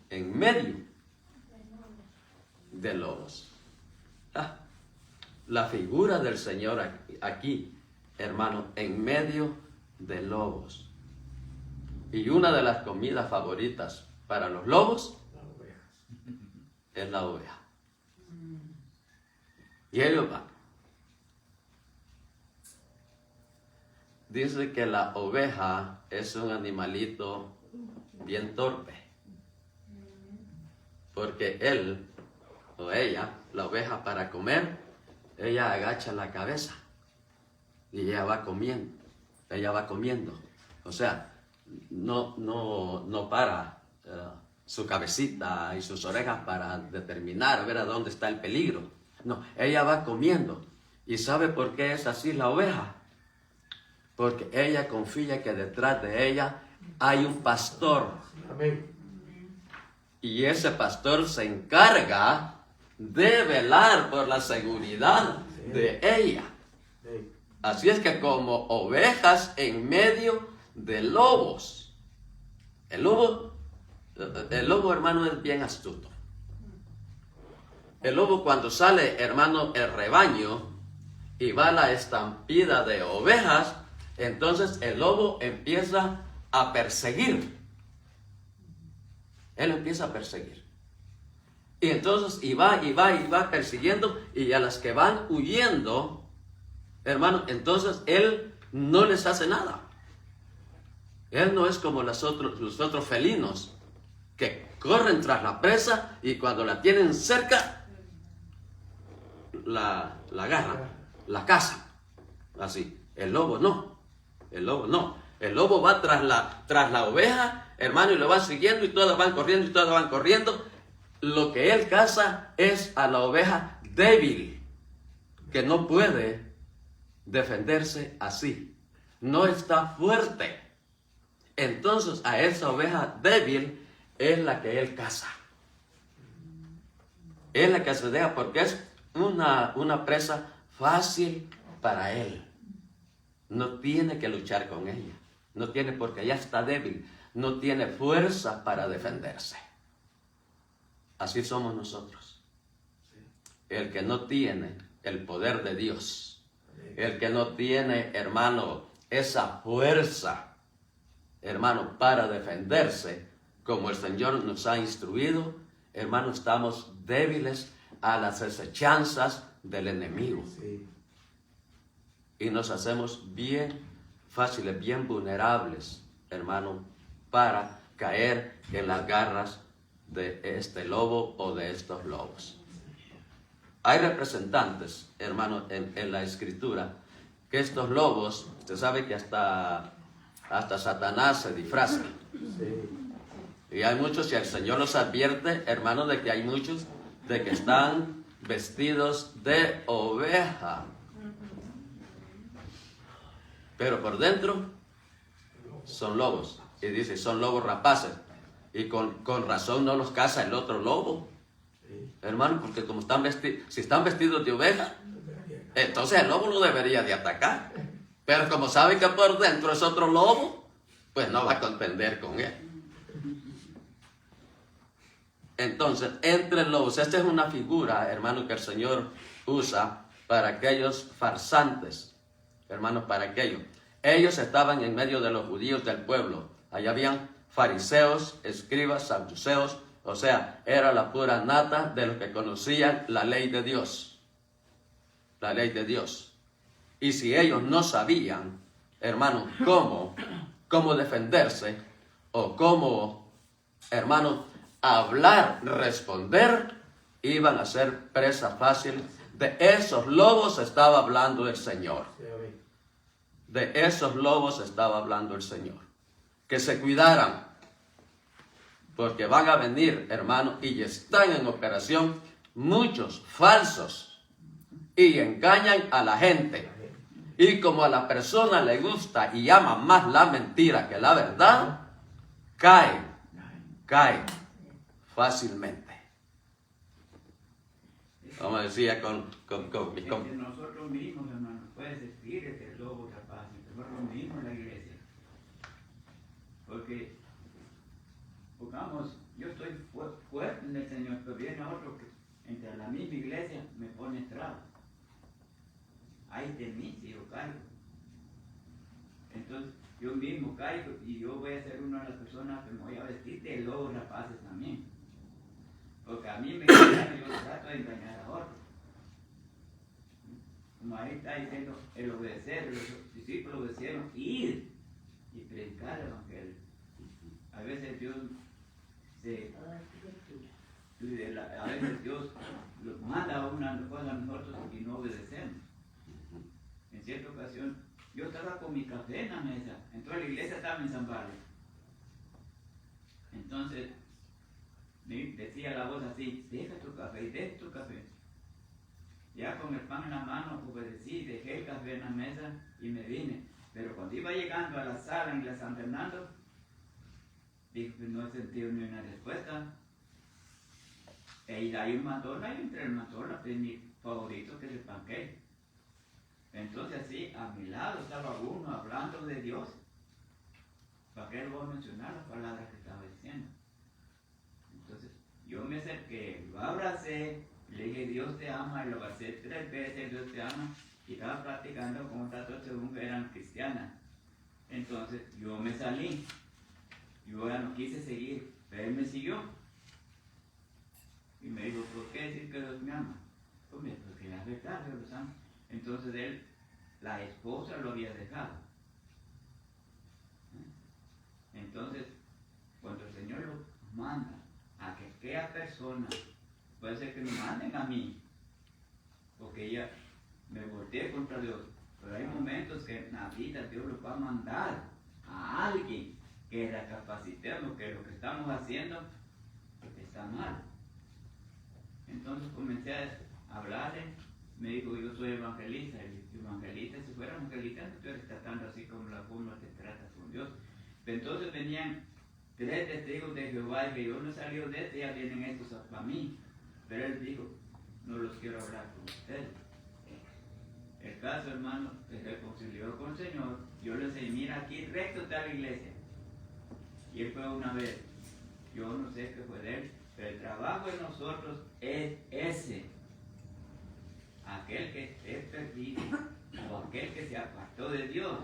En medio de lobos. La figura del Señor aquí, hermano, en medio de lobos. Y una de las comidas favoritas para los lobos es la oveja. Y ellos van. Dice que la oveja es un animalito bien torpe. Porque él o ella, la oveja, para comer, ella agacha la cabeza y ella va comiendo. Ella va comiendo. O sea, no para su cabecita y sus orejas para determinar, ver a dónde está el peligro. No, ella va comiendo. ¿Y sabe por qué es así la oveja? Porque ella confía que detrás de ella hay un pastor. Amén. Y ese pastor se encarga de velar por la seguridad de ella. Así es que como ovejas en medio de lobos. El lobo, hermano, es bien astuto. El lobo, cuando sale, hermano, el rebaño y va a la estampida de ovejas, entonces el lobo empieza a perseguir. Él empieza a perseguir. Y entonces y va persiguiendo, y a las que van huyendo, hermano, entonces él no les hace nada. Él no es como los otros felinos que corren tras la presa y cuando la tienen cerca, la agarran, la cazan. Así. El lobo no. El lobo va tras la oveja, hermano, y lo va siguiendo y todas van corriendo lo que él caza es a la oveja débil, que no puede defenderse así, no está fuerte. Entonces a esa oveja débil es la que él caza. Es la que se deja porque es una presa fácil para él. No tiene que luchar con ella. No tiene, porque ya está débil. No tiene fuerza para defenderse. Así somos nosotros. El que no tiene el poder de Dios, el que no tiene, hermano, esa fuerza, hermano, para defenderse, como el Señor nos ha instruido, hermano, estamos débiles a las acechanzas del enemigo. Sí. Y nos hacemos bien fáciles, bien vulnerables, hermano, para caer en las garras de este lobo o de estos lobos. Hay representantes, hermano, en la Escritura, que estos lobos, usted sabe que hasta Satanás se disfraza. Sí. Y hay muchos, y el Señor los advierte, hermano, de que hay muchos de que están vestidos de oveja. Pero por dentro son lobos. Y dice, son lobos rapaces. Y con razón no los caza el otro lobo. Hermano, porque como están vestidos, si están vestidos de oveja, entonces el lobo no debería de atacar. Pero como sabe que por dentro es otro lobo, pues no va a contender con él. Entonces, entre lobos, esta es una figura, hermano, que el Señor usa para aquellos farsantes, hermanos, para aquellos. Ellos estaban en medio de los judíos del pueblo. Allá habían fariseos, escribas, saduceos, o sea, era la pura nata de los que conocían la ley de Dios. La ley de Dios. Y si ellos no sabían, hermano, cómo defenderse o cómo, hermano, hablar, responder, iban a ser presa fácil. De esos lobos estaba hablando el Señor. De esos lobos estaba hablando el Señor. Que se cuidaran, porque van a venir, hermano, y están en operación muchos falsos y engañan a la gente. Y como a la persona le gusta y ama más la mentira que la verdad, cae fácilmente. Como decía nosotros mismos, hermano, puedes decir que el lobo rapaz, nosotros mismos en la iglesia. Porque, pongamos, yo estoy fuerte en el Señor, pero viene otro que entre la misma iglesia me pone trabas. Ay de mí si yo caigo. Entonces, yo mismo caigo y yo voy a ser una de las personas que me voy a vestir de lobos rapaces también. Porque a mí me engañan y yo trato de engañar a otros. Como ahí está diciendo, el obedecer, los discípulos obedecieron, ir y predicar el evangelio. A veces Dios los manda a una cosa a nosotros y no obedecemos. En cierta ocasión, yo estaba con mi café en la mesa, entonces la iglesia estaba en San Pablo. Entonces, me decía la voz así, deja tu café. Ya con el pan en la mano obedecí, dejé el café en la mesa y me vine. Pero cuando iba llegando a la sala en la San Fernando, dije, pues no he sentido ni una respuesta. Y hay un matola, y entre el matola, pues mi favorito que es el panqueque. Entonces así, a mi lado estaba uno hablando de Dios. ¿Para qué le voy a mencionar las palabras que estaba diciendo? Entonces, yo me acerqué, lo abracé, le dije, Dios te ama, y lo abracé 3 veces, Dios te ama, y estaba platicando con otras dos según que eran cristianas. Entonces, yo me salí, yo ya no quise seguir, pero él me siguió. Y me dijo, ¿por qué decir que Dios me ama? Pues porque la verdad, Dios ama. Entonces él, la esposa lo había dejado. Entonces, cuando el Señor lo manda a que aquella persona, puede ser que me manden a mí, porque ella me volteé contra Dios, pero hay momentos que en la vida Dios lo va a mandar a alguien que recapacitemos que lo que estamos haciendo está mal. Entonces comencé a hablarle, me dijo, yo soy evangelista. Y evangelista, si fuera evangelista, tú eres tratando así como la forma te tratas con Dios. Pero entonces venían 3 testigos de Jehová y que yo no salí de este, ya vienen estos para mí. Pero él dijo, no los quiero hablar con ustedes. El caso, hermano, se reconcilió con el Señor. Yo le enseñé, mira, aquí recto está la iglesia. Y él fue una vez. Yo no sé qué fue de él, pero el trabajo de nosotros es ese. Aquel que esté perdido o aquel que se apartó de Dios,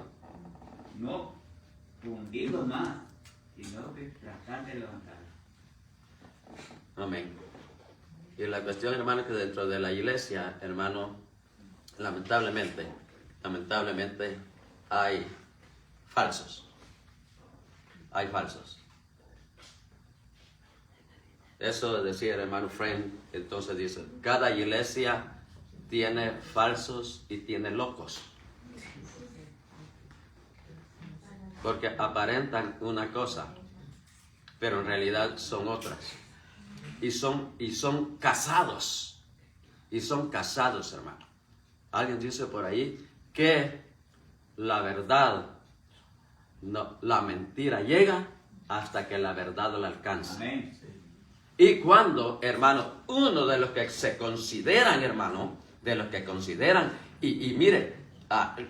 no hundirlo más, sino que tratar de levantarlo. Amén. Y la cuestión, hermano, que dentro de la iglesia, hermano, lamentablemente hay falsos. Hay falsos. Eso decía el hermano Friend, entonces dice, cada iglesia tiene falsos y tiene locos. Porque aparentan una cosa, pero en realidad son otras. Y son casados. Y son casados, hermano. Alguien dice por ahí que la verdad, no, la mentira llega hasta que la verdad la alcanza. Amén. Y cuando, hermano, uno de los que se consideran, hermano, de los que consideran, y mire,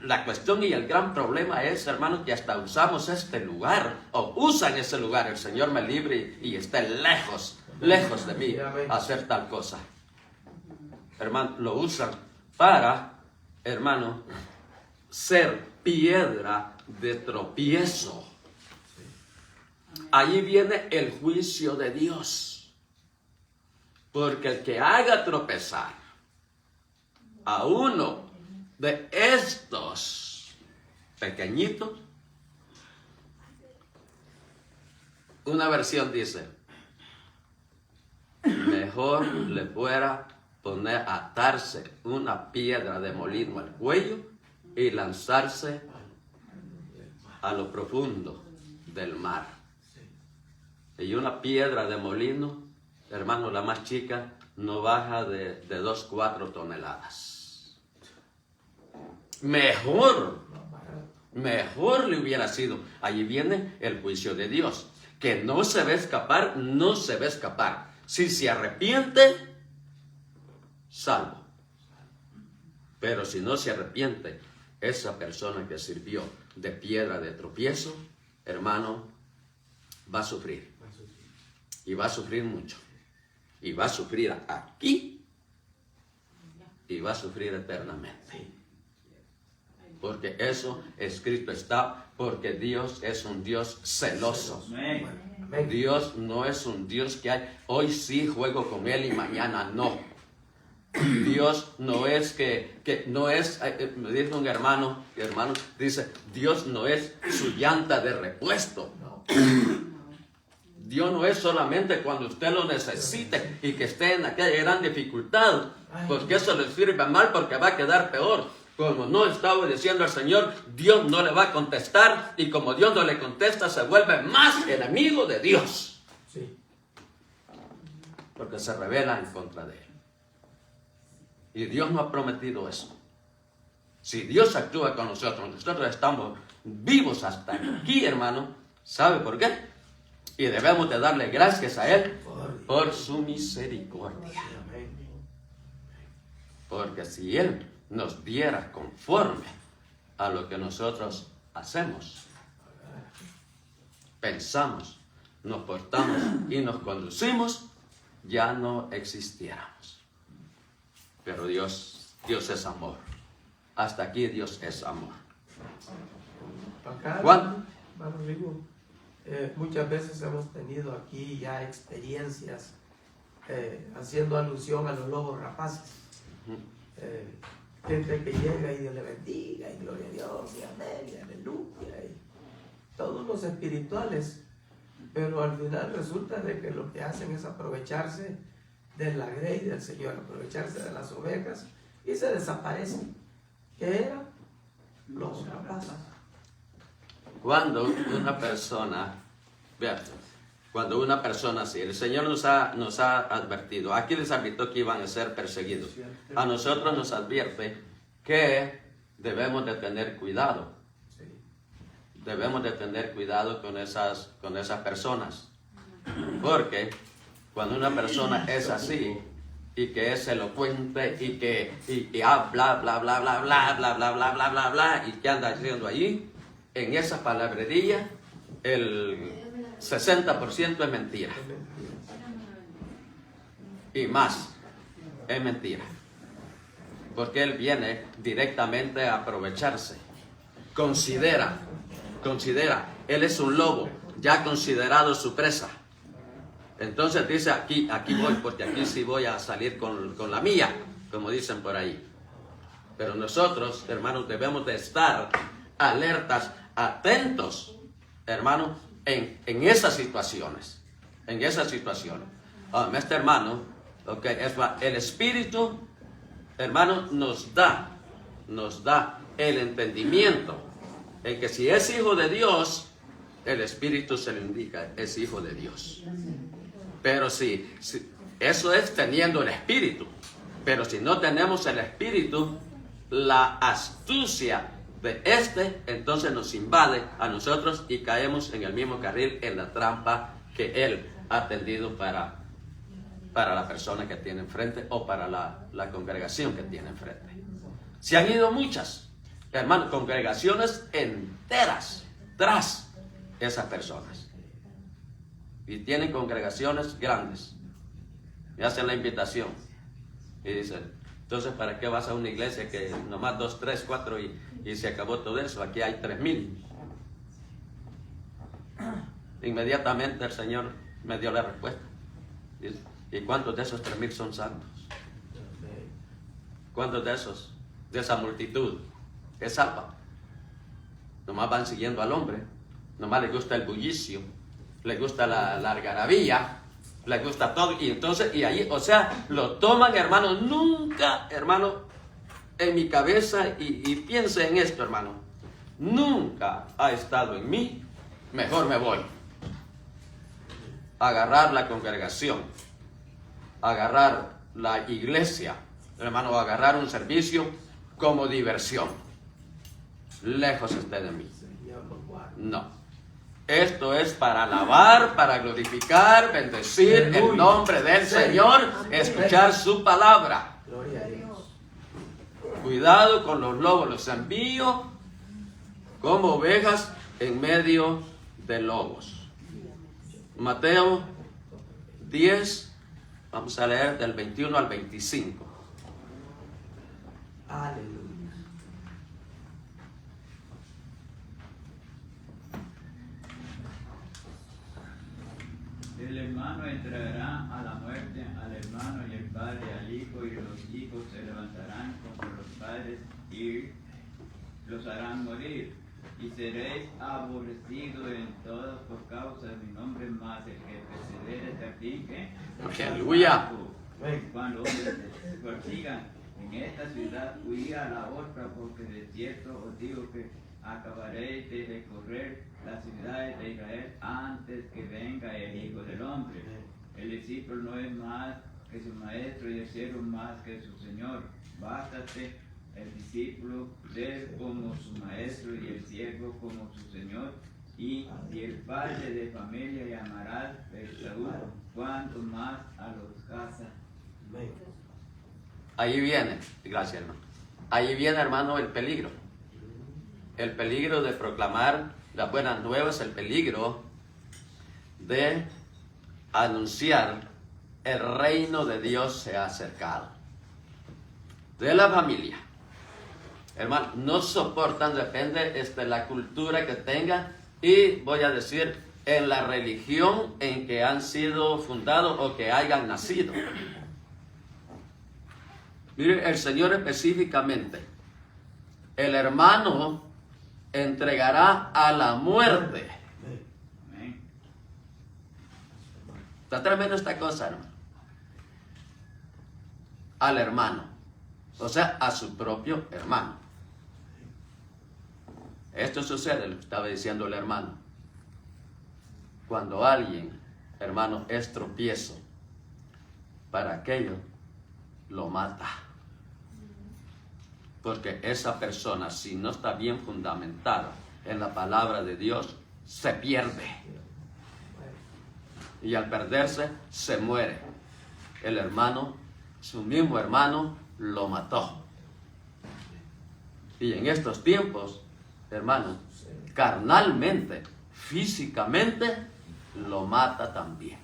la cuestión y el gran problema es, hermano, que hasta usamos este lugar, o usan ese lugar, el Señor me libre y esté lejos de mí hacer tal cosa. Hermano, lo usan para, hermano, ser piedra de tropiezo. Allí viene el juicio de Dios. Porque el que haga tropezar a uno de estos pequeñitos, una versión dice, mejor le fuera poner, atarse una piedra de molino al cuello y lanzarse a lo profundo del mar. Y una piedra de molino, hermano, la más chica, no baja de 2-4 toneladas. Mejor le hubiera sido. Allí viene el juicio de Dios, que no se va a escapar, no se va a escapar. Si se arrepiente, salvo. Pero si no se arrepiente, esa persona que sirvió de piedra de tropiezo, hermano, va a sufrir. Y va a sufrir mucho. Y va a sufrir aquí. Y va a sufrir eternamente. Porque eso escrito está, porque Dios es un Dios celoso. Dios no es un Dios que hay, hoy sí juego con Él y mañana no. Dios no es que no es, me dice un hermano, dice, Dios no es su llanta de repuesto. Dios no es solamente cuando usted lo necesite y que esté en aquella gran dificultad, porque eso le sirve mal porque va a quedar peor. Como no está obedeciendo al Señor, Dios no le va a contestar, y como Dios no le contesta, se vuelve más enemigo de Dios. Sí. Porque se rebela en contra de Él. Y Dios no ha prometido eso. Si Dios actúa con nosotros estamos vivos hasta aquí, hermano, ¿sabe por qué? Y debemos de darle gracias a Él por su misericordia. Porque si Él nos diera conforme a lo que nosotros hacemos, pensamos, nos portamos y nos conducimos, ya no existiéramos. Pero Dios es amor. Hasta aquí Dios es amor. Acá, ¿Cuándo? Muchas veces hemos tenido aquí ya experiencias haciendo alusión a los lobos rapaces. Gente que llega y Dios le bendiga y gloria a Dios y amén y aleluya y todos los espirituales, pero al final resulta de que lo que hacen es aprovecharse de la grey del Señor, aprovecharse de las ovejas y se desaparecen. ¿Qué eran? Los rapaces. Cuando una persona, vean, Cuando una persona así, el Señor nos ha advertido, aquí les advirtió que iban a ser perseguidos. A nosotros nos advierte que debemos de tener cuidado. Debemos de tener cuidado con esas personas. Porque cuando una persona es así, y que es elocuente, y habla, bla, bla, bla, bla, bla, bla, bla, bla, bla, bla, y que anda haciendo allí, en esa palabrería, el 60% es mentira. Y más, es mentira. Porque él viene directamente a aprovecharse. Considera, él es un lobo, ya ha considerado su presa. Entonces dice, aquí voy, porque aquí sí voy a salir con la mía, como dicen por ahí. Pero nosotros, hermanos, debemos de estar alertas, atentos, hermanos, en esas situaciones. En esas situaciones. Este hermano, el Espíritu, hermano, nos da el entendimiento en que si es hijo de Dios, el Espíritu se lo indica, es hijo de Dios. Pero si eso es teniendo el Espíritu. Pero si no tenemos el Espíritu, la astucia de entonces nos invade a nosotros y caemos en el mismo carril, en la trampa que Él ha tendido para la persona que tiene enfrente o para la congregación que tiene enfrente. Se han ido muchas, hermanos, congregaciones enteras tras esas personas. Y tienen congregaciones grandes. Y hacen la invitación. Y dicen, entonces, ¿para qué vas a una iglesia que nomás 2, 3, 4 y se acabó todo eso? Aquí hay 3,000. Inmediatamente el Señor me dio la respuesta. Dice, ¿y cuántos de esos 3,000 son santos? ¿Cuántos de esa multitud es salva? Nomás van siguiendo al hombre. Nomás les gusta el bullicio. Les gusta la algarabía. Les gusta todo. Y entonces, y ahí, o sea, lo toman, hermano. Nunca, hermano, en mi cabeza, y piense en esto, hermano. Nunca ha estado en mí. Mejor me voy. Agarrar la congregación. Agarrar la iglesia. Hermano, agarrar un servicio como diversión. Lejos esté de mí. No. Esto es para alabar, para glorificar, bendecir el nombre del Señor, escuchar su palabra. Cuidado con los lobos, los envío como ovejas en medio de lobos. Mateo 10, vamos a leer del 21 al 25. Aleluya. El hermano entregará a la muerte al hermano y el padre al hijo, y los hijos se levantarán contra los padres y los harán morir. Y seréis aborrecidos en todas por causa de mi nombre, más el que persevere hasta aquí, que Aleluya. cuando os persigan en esta ciudad, huid a la otra, porque de cierto os digo que acabaréis de recorrer las ciudades de Israel antes que venga el Hijo del Hombre. El discípulo no es más que su maestro y el siervo más que su señor. Bástate el discípulo ser como su maestro y el siervo como su señor. Y si el padre de familia llamará Beelzebub, cuanto más a los casa. Ahí viene, gracias hermano. Ahí viene, hermano, el peligro. El peligro de proclamar las buenas nuevas, el peligro de anunciar el reino de Dios se ha acercado. De la familia. Hermano, no soportan, depende de la cultura que tengan y voy a decir en la religión en que han sido fundados o que hayan nacido. Mire, el Señor específicamente, el hermano entregará a la muerte. Amén. Está tremendo esta cosa, hermano. Al hermano, o sea, a su propio hermano. Esto sucede, lo que estaba diciendo el hermano. Cuando alguien hermano, es tropiezo. Para aquello lo mata. Porque esa persona, si no está bien fundamentada en la palabra de Dios, se pierde. Y al perderse, se muere. El hermano, su mismo hermano, lo mató. Y en estos tiempos, hermano, carnalmente, físicamente, lo mata también.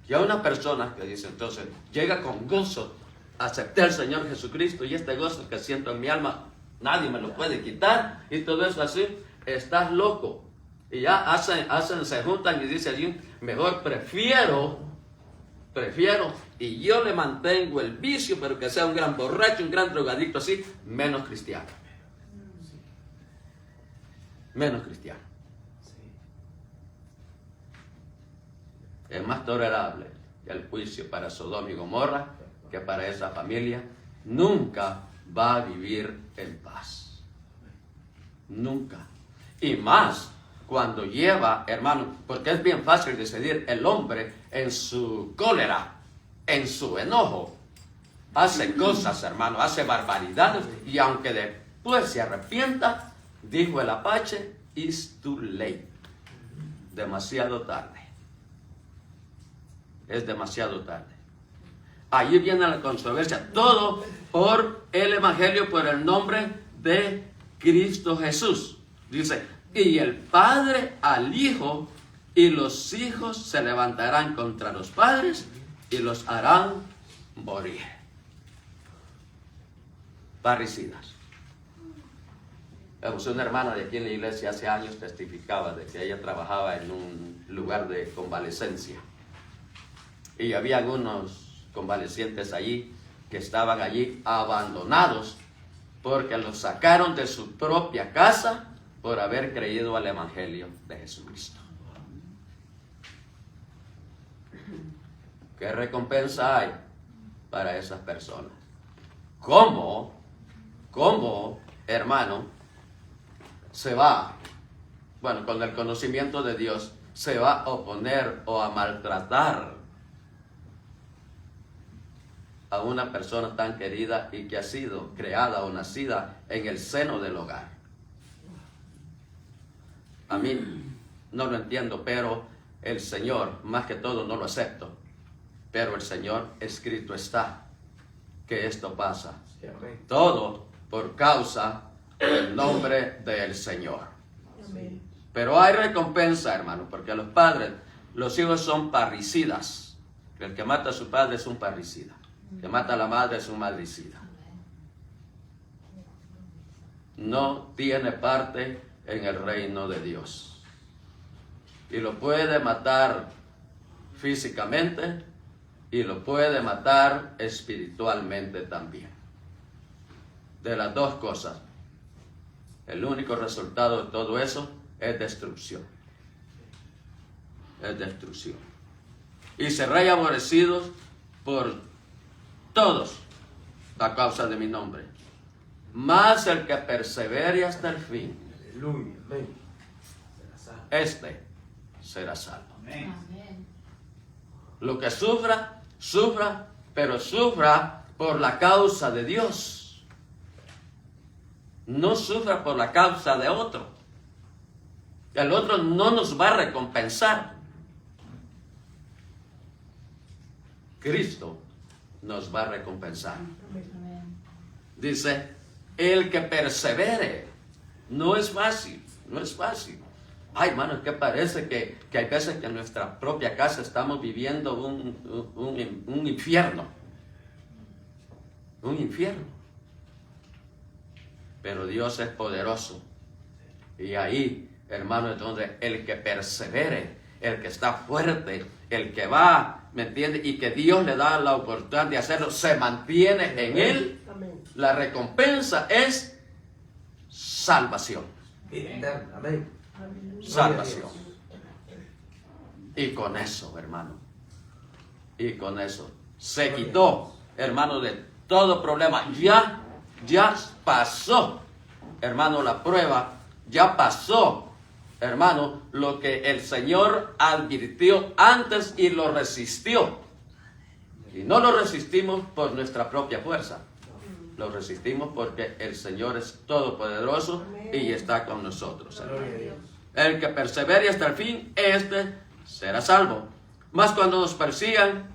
Y a una persona que dice, entonces, llega con gozo, acepté al Señor Jesucristo, y este gozo que siento en mi alma, nadie me lo puede quitar, y todo eso así, estás loco. Y ya se juntan y dicen allí, mejor prefiero, y yo le mantengo el vicio, pero que sea un gran borracho, un gran drogadicto así, menos cristiano. Menos cristiano. Es más tolerable el juicio para Sodoma y Gomorra que para esa familia. Nunca va a vivir en paz. Nunca. Y más cuando lleva, hermano, porque es bien fácil decidir, el hombre en su cólera, en su enojo, hace cosas, hermano, hace barbaridades, y aunque después se arrepienta, dijo el Apache, it's too late. Demasiado tarde. Es demasiado tarde. Allí viene la controversia. Todo por el Evangelio, por el nombre de Cristo Jesús. Dice, y el padre al hijo, y los hijos se levantarán contra los padres y los harán morir. Parricidas. Una hermana de aquí en la iglesia hace años testificaba de que ella trabajaba en un lugar de convalecencia. Y había algunos convalecientes allí que estaban allí abandonados porque los sacaron de su propia casa por haber creído al Evangelio de Jesucristo. ¿Qué recompensa hay para esas personas? ¿Cómo, hermano, se va, bueno, con el conocimiento de Dios, se va a oponer o a maltratar a una persona tan querida y que ha sido creada o nacida en el seno del hogar? A mí no lo entiendo, pero el Señor, más que todo, no lo acepto. Pero el Señor, escrito está, que esto pasa. Todo por causa del nombre del Señor. Amén. Pero hay recompensa, hermano, porque los padres, los hijos son parricidas. El que mata a su padre es un parricida. El que mata a la madre es un madricida. No tiene parte en el reino de Dios. Y lo puede matar físicamente y lo puede matar espiritualmente también. De las dos cosas. El único resultado de todo eso es destrucción. Es destrucción. Y seréis aborrecidos por todos a causa de mi nombre. Mas el que persevere hasta el fin, Aleluya. Amén. este será salvo. Amén. Lo que sufra, sufra, pero sufra por la causa de Dios. No sufra por la causa de otro. El otro no nos va a recompensar. Cristo nos va a recompensar. Dice, el que persevere. No es fácil, no es fácil. Ay, hermano, es que parece que hay veces que en nuestra propia casa estamos viviendo un infierno. Un infierno. Pero Dios es poderoso. Y ahí, hermano, entonces, el que persevere, el que está fuerte, el que va, ¿me entiende? Y que Dios le da la oportunidad de hacerlo, se mantiene en él. La recompensa es salvación. Eterna. Amén. Salvación. Y con eso, hermano, y con eso se quitó, hermano, de todo problema. Ya pasó, hermano, la prueba, ya pasó hermano, lo que el Señor advirtió antes y lo resistió. Y no lo resistimos por nuestra propia fuerza. Lo resistimos porque el Señor es todopoderoso y está con nosotros. El que persevere hasta el fin, este será salvo. Mas cuando nos persigan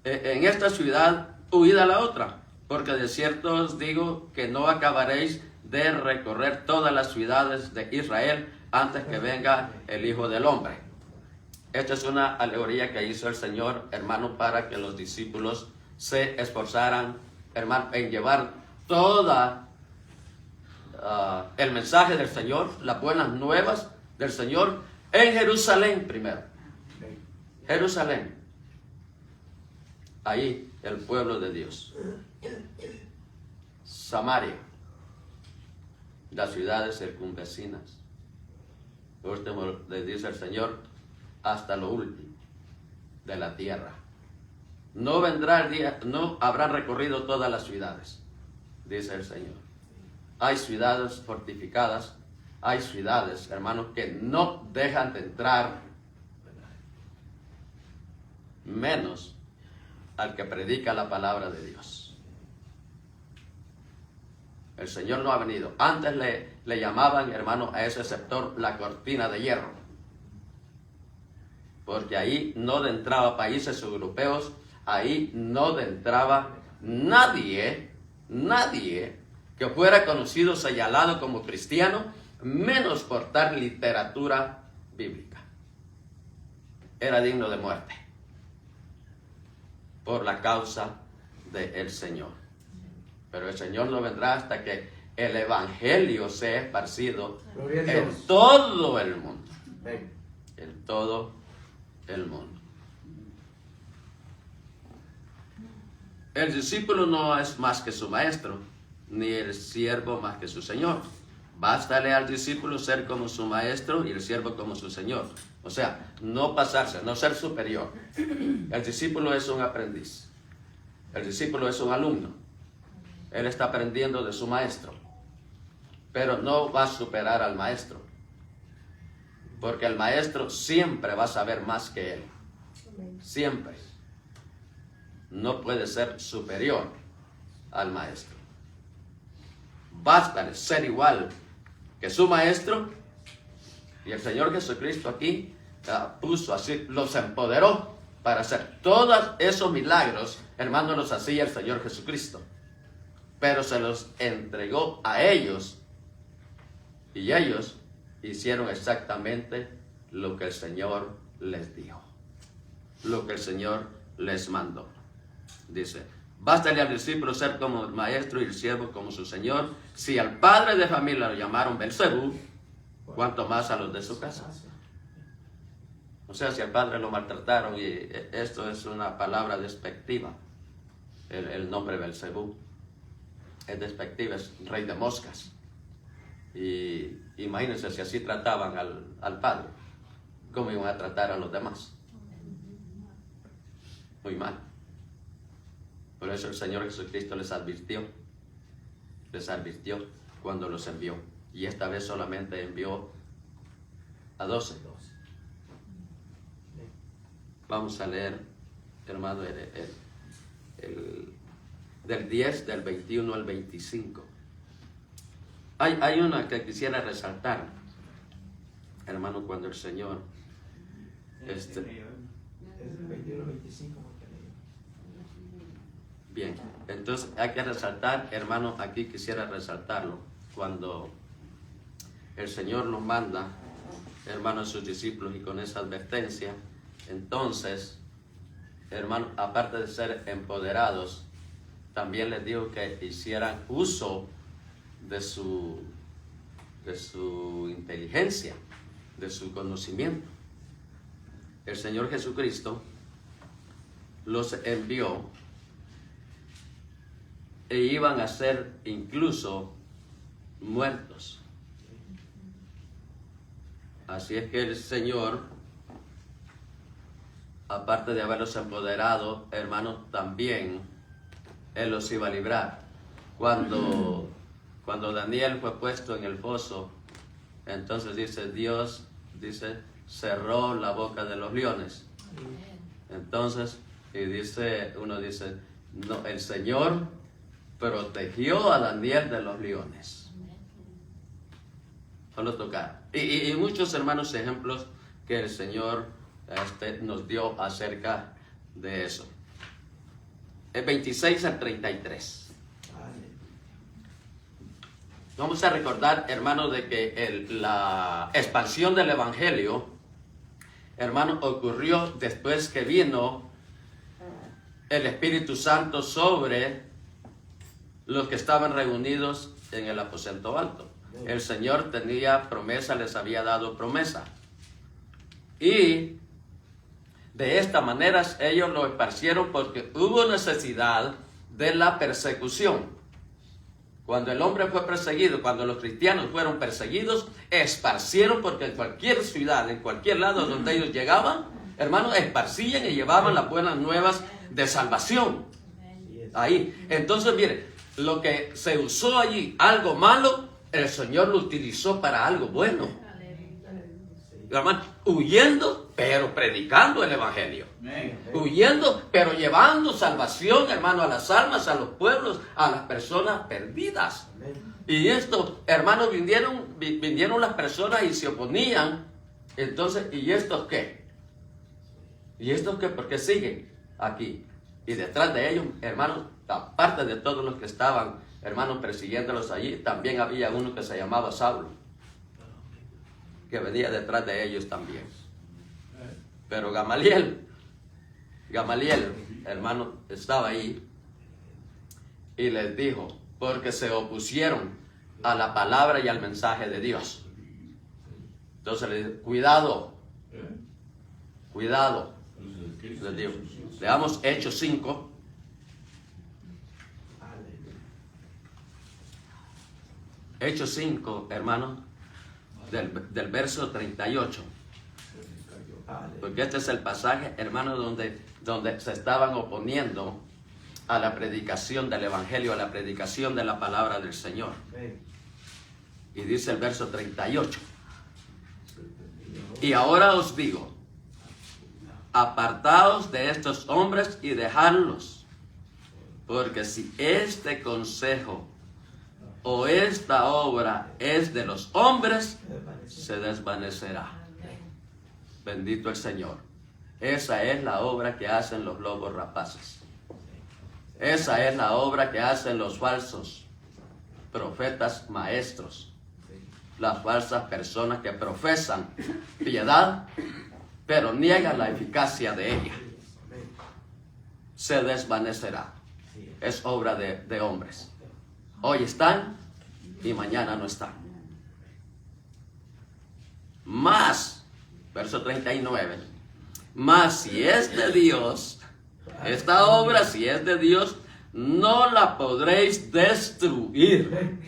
en esta ciudad, huid a la otra, porque de cierto os digo que no acabaréis de recorrer todas las ciudades de Israel antes que venga el Hijo del Hombre. Esta es una alegoría que hizo el Señor, hermano, para que los discípulos se esforzaran, hermano, en llevar toda el mensaje del Señor, las buenas nuevas del Señor en Jerusalén primero. Jerusalén. Ahí el pueblo de Dios. Samaria. Las ciudades circunvecinas. Por último, le dice el Señor, hasta lo último de la tierra. No vendrá el día, no habrán recorrido todas las ciudades, dice el Señor. Hay ciudades fortificadas, hay ciudades, hermanos, que no dejan de entrar menos al que predica la palabra de Dios. El Señor no ha venido. Antes le llamaban, hermano, a ese sector la cortina de hierro, porque ahí no entraba países europeos, ahí no entraba nadie que fuera conocido, señalado como cristiano, menos portar literatura bíblica. Era digno de muerte por la causa del Señor. Pero el Señor no vendrá hasta que el evangelio sea esparcido en todo el mundo. En todo el mundo. El discípulo no es más que su maestro, ni el siervo más que su señor. Bástale al discípulo ser como su maestro y el siervo como su señor. O sea, no pasarse, no ser superior. El discípulo es un aprendiz. El discípulo es un alumno. Él está aprendiendo de su maestro. Pero no va a superar al maestro. Porque el maestro siempre va a saber más que él. Siempre. No puede ser superior al maestro. Basta ser igual que su maestro. Y el Señor Jesucristo aquí puso así, los empoderó para hacer todos esos milagros. Hermanos, los hacía el Señor Jesucristo. Pero se los entregó a ellos. Y ellos hicieron exactamente lo que el Señor les dijo. Lo que el Señor les mandó. Dice, bástale al discípulo ser como el maestro y el siervo como su señor. Si al padre de familia lo llamaron Belzebú, cuánto más a los de su casa. O sea, si al padre lo maltrataron, y esto es una palabra despectiva, el nombre Belzebú es despectiva, es rey de moscas. Y imagínense si así trataban al padre, ¿cómo iban a tratar a los demás? Muy mal. Por eso el Señor Jesucristo les advirtió cuando los envió. Y esta vez solamente envió a 12. Vamos a leer, hermano, del 10, del 21 al 25. Hay una que quisiera resaltar, hermano, cuando el Señor... Es el 21-25. Bien, entonces hay que resaltar, hermano, aquí quisiera resaltarlo, cuando el Señor nos manda, hermano, a sus discípulos y con esa advertencia, entonces, hermano, aparte de ser empoderados, también les dijo que hicieran uso de su inteligencia, de su conocimiento. El Señor Jesucristo los envió e iban a ser incluso muertos. Así es que el Señor, aparte de haberlos empoderado, hermanos, también Él los iba a librar. Cuando Daniel fue puesto en el foso Entonces dice, Dios, dice, cerró la boca de los leones. Entonces, y dice, uno dice, no, el Señor protegió a Daniel de los leones. Solo tocar. Y muchos hermanos ejemplos que el Señor nos dio acerca de eso. El 26 al 33. Vamos a recordar, hermanos, de que la expansión del Evangelio, hermano, ocurrió después que vino el Espíritu Santo sobre los que estaban reunidos en el aposento alto. El Señor tenía promesa, les había dado promesa. Y de esta manera ellos lo esparcieron porque hubo necesidad de la persecución. Cuando el hombre fue perseguido, cuando los cristianos fueron perseguidos, esparcieron, porque en cualquier ciudad, en cualquier lado donde ellos llegaban, hermanos, esparcían y llevaban las buenas nuevas de salvación. Ahí. Entonces, mire, lo que se usó allí, algo malo, el Señor lo utilizó para algo bueno. Hermano, huyendo, pero predicando el Evangelio. Huyendo, pero llevando salvación, hermano, a las almas, a los pueblos, a las personas perdidas. Y esto, hermanos, vinieron las personas y se oponían. Entonces, ¿y estos qué? ¿Y estos qué? ¿Por qué siguen aquí? Y detrás de ellos, hermanos, aparte de todos los que estaban, hermanos, persiguiéndolos allí, también había uno que se llamaba Saulo, que venía detrás de ellos también. Pero Gamaliel, hermano, estaba ahí y les dijo, porque se opusieron a la palabra y al mensaje de Dios. Entonces le dijo, cuidado, les digo. Leamos Hechos 5. Hechos 5, hermano, del verso 38. Porque este es el pasaje, hermano, donde se estaban oponiendo a la predicación del Evangelio, a la predicación de la palabra del Señor. Y dice el verso 38. Y ahora os digo, apartaos de estos hombres y dejadlos, porque si este consejo o esta obra es de los hombres, se desvanecerá. Bendito el Señor. Esa es la obra que hacen los lobos rapaces. Esa es la obra que hacen los falsos profetas maestros. Las falsas personas que profesan piedad, pero niegan la eficacia de ella. Se desvanecerá. Es obra de hombres. Hoy están y mañana no están. Más, verso 39, más si es de Dios, esta obra si es de Dios, no la podréis destruir.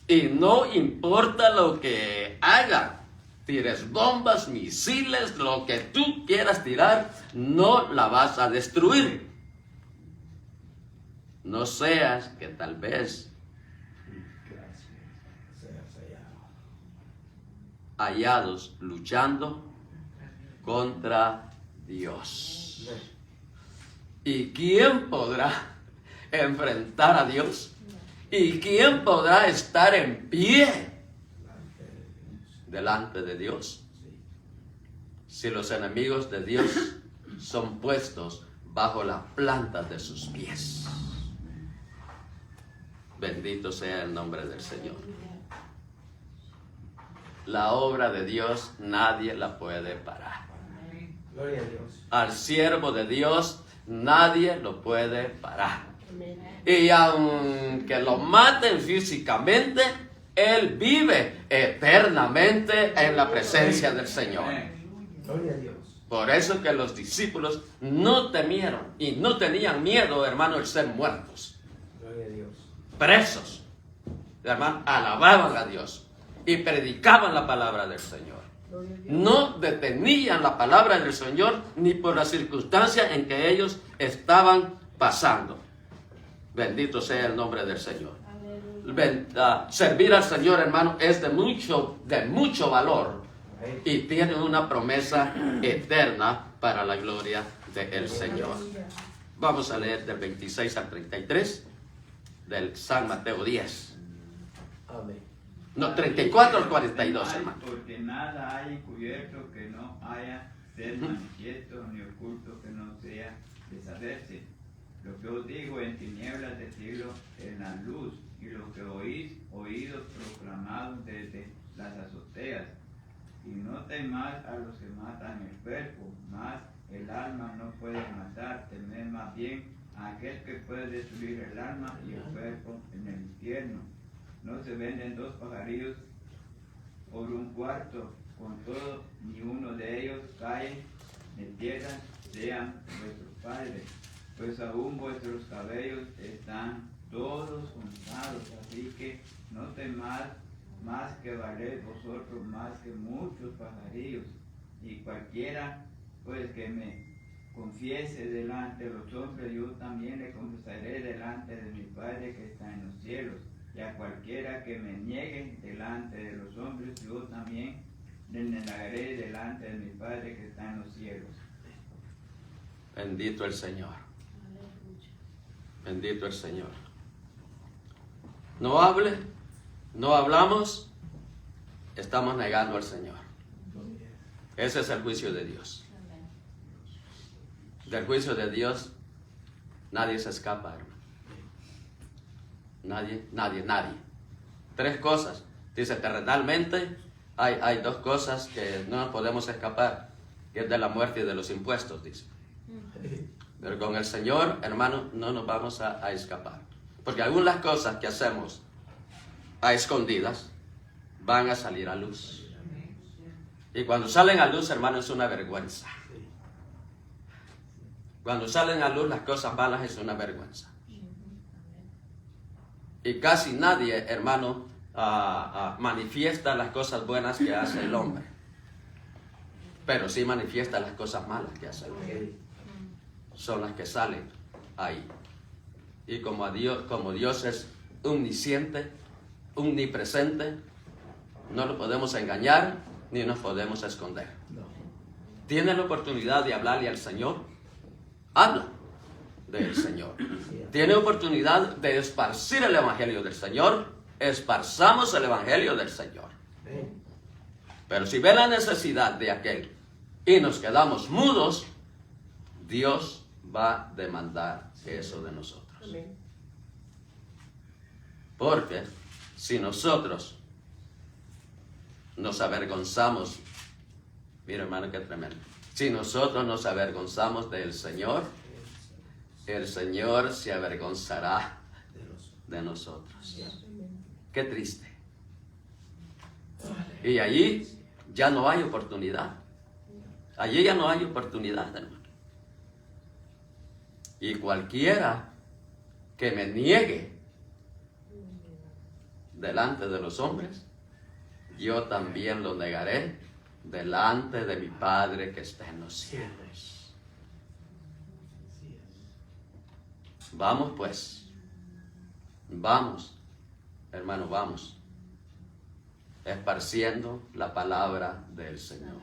Y no importa lo que hagan, tires bombas, misiles, lo que tú quieras tirar, no la vas a destruir. No seas que tal vez hallados luchando contra Dios. ¿Y quién podrá enfrentar a Dios? ¿Y quién podrá estar en pie delante de Dios? Si los enemigos de Dios son puestos bajo las plantas de sus pies. Bendito sea el nombre del Señor. La obra de Dios nadie la puede parar. Gloria a Dios. Al siervo de Dios nadie lo puede parar. Y aunque lo maten físicamente, él vive eternamente en la presencia del Señor. Gloria a Dios. Por eso que los discípulos no temieron y no tenían miedo, hermano, de ser muertos. Gloria a Dios. Presos, hermano, alababan a Dios y predicaban la palabra del Señor. No detenían la palabra del Señor ni por las circunstancias en que ellos estaban pasando. Bendito sea el nombre del Señor. servir al Señor, hermano, es de mucho valor y tiene una promesa eterna para la gloria del Señor. Vamos a leer del 26 al 33 del San Mateo 10. Amén. No, 34 al 42, hermano. Porque nada hay encubierto que no haya ser manifiesto, ni oculto que no sea de saberse. Lo que os digo en tinieblas, decirlo en la luz, y lo que oídos proclamados desde las azoteas. Y no temáis a los que matan el cuerpo, mas el alma no puede matar. Temed más bien a aquel que puede destruir el alma y el cuerpo en el infierno. No se venden dos pajarillos por un cuarto, con todo ni uno de ellos cae en tierra, sean vuestros padres, pues aún vuestros cabellos están todos contados, así que no temáis, más que valéis vosotros más que muchos pajarillos. Y cualquiera pues que me confiese delante de los hombres, yo también le confesaré delante de mi Padre que está en los cielos. Y a cualquiera que me niegue delante de los hombres, yo también le negaré delante de mi Padre que está en los cielos. Bendito el Señor. Bendito el Señor. No hable, no hablamos, estamos negando al Señor. Ese es el juicio de Dios. Del juicio de Dios nadie se escapa, hermano. Nadie. Tres cosas. Dice, terrenalmente hay dos cosas que no nos podemos escapar, que es de la muerte y de los impuestos, dice. Pero con el Señor, hermano, no nos vamos a escapar. Porque algunas cosas que hacemos a escondidas van a salir a luz. Y cuando salen a luz, hermano, es una vergüenza. Cuando salen a luz las cosas malas es una vergüenza. Y casi nadie, hermano, manifiesta las cosas buenas que hace el hombre. Pero sí manifiesta las cosas malas que hace el hombre. Son las que salen ahí. Y como Dios es omnisciente, omnipresente, no lo podemos engañar ni nos podemos esconder. ¿Tiene la oportunidad de hablarle al Señor? Habla del Señor. Tiene oportunidad de esparcir el Evangelio del Señor, esparzamos el Evangelio del Señor. Pero si ve la necesidad de aquel y nos quedamos mudos, Dios va a demandar eso de nosotros. Porque si nosotros nos avergonzamos, mira hermano qué tremendo, si nosotros nos avergonzamos del Señor, el Señor se avergonzará de nosotros. Qué triste. Y allí ya no hay oportunidad. Allí ya no hay oportunidad, hermano. Y cualquiera que me niegue delante de los hombres, yo también lo negaré delante de mi Padre que está en los cielos. Vamos pues, vamos, hermano, vamos, esparciendo la palabra del Señor.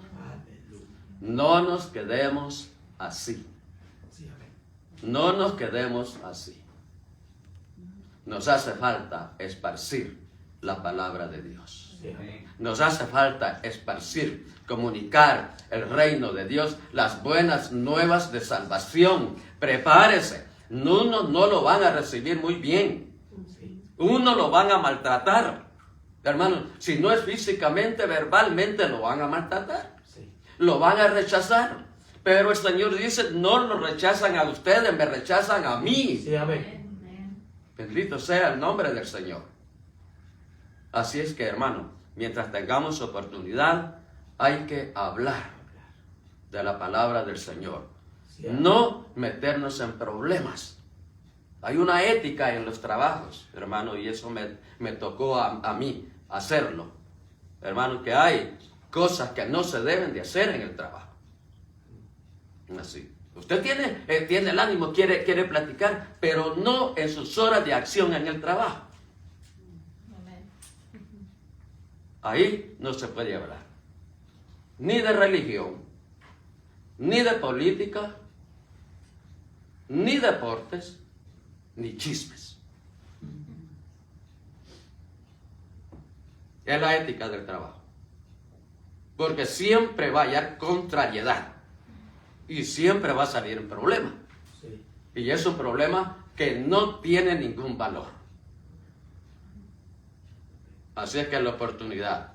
No nos quedemos así. No nos quedemos así. Nos hace falta esparcir la palabra de Dios. Nos hace falta esparcir, comunicar el reino de Dios, las buenas nuevas de salvación. Prepárese. Uno no lo van a recibir muy bien. Uno lo van a maltratar. Hermano, si no es físicamente, verbalmente lo van a maltratar. Lo van a rechazar. Pero el Señor dice, no lo rechazan a ustedes, me rechazan a mí. Sí, amén. Bendito sea el nombre del Señor. Así es que, hermano, mientras tengamos oportunidad, hay que hablar de la palabra del Señor. No meternos en problemas. Hay una ética en los trabajos, hermano, y eso me tocó a mí hacerlo. Hermano, que hay cosas que no se deben de hacer en el trabajo. Así. Usted tiene el ánimo, quiere platicar, pero no en sus horas de acción en el trabajo. ahí no se puede hablar ni de religión, ni de política, ni deportes, ni chismes. Es la ética del trabajo. Porque siempre va a haber contrariedad. Y siempre va a salir un problema. Sí. Y es un problema que no tiene ningún valor. Así es que la oportunidad.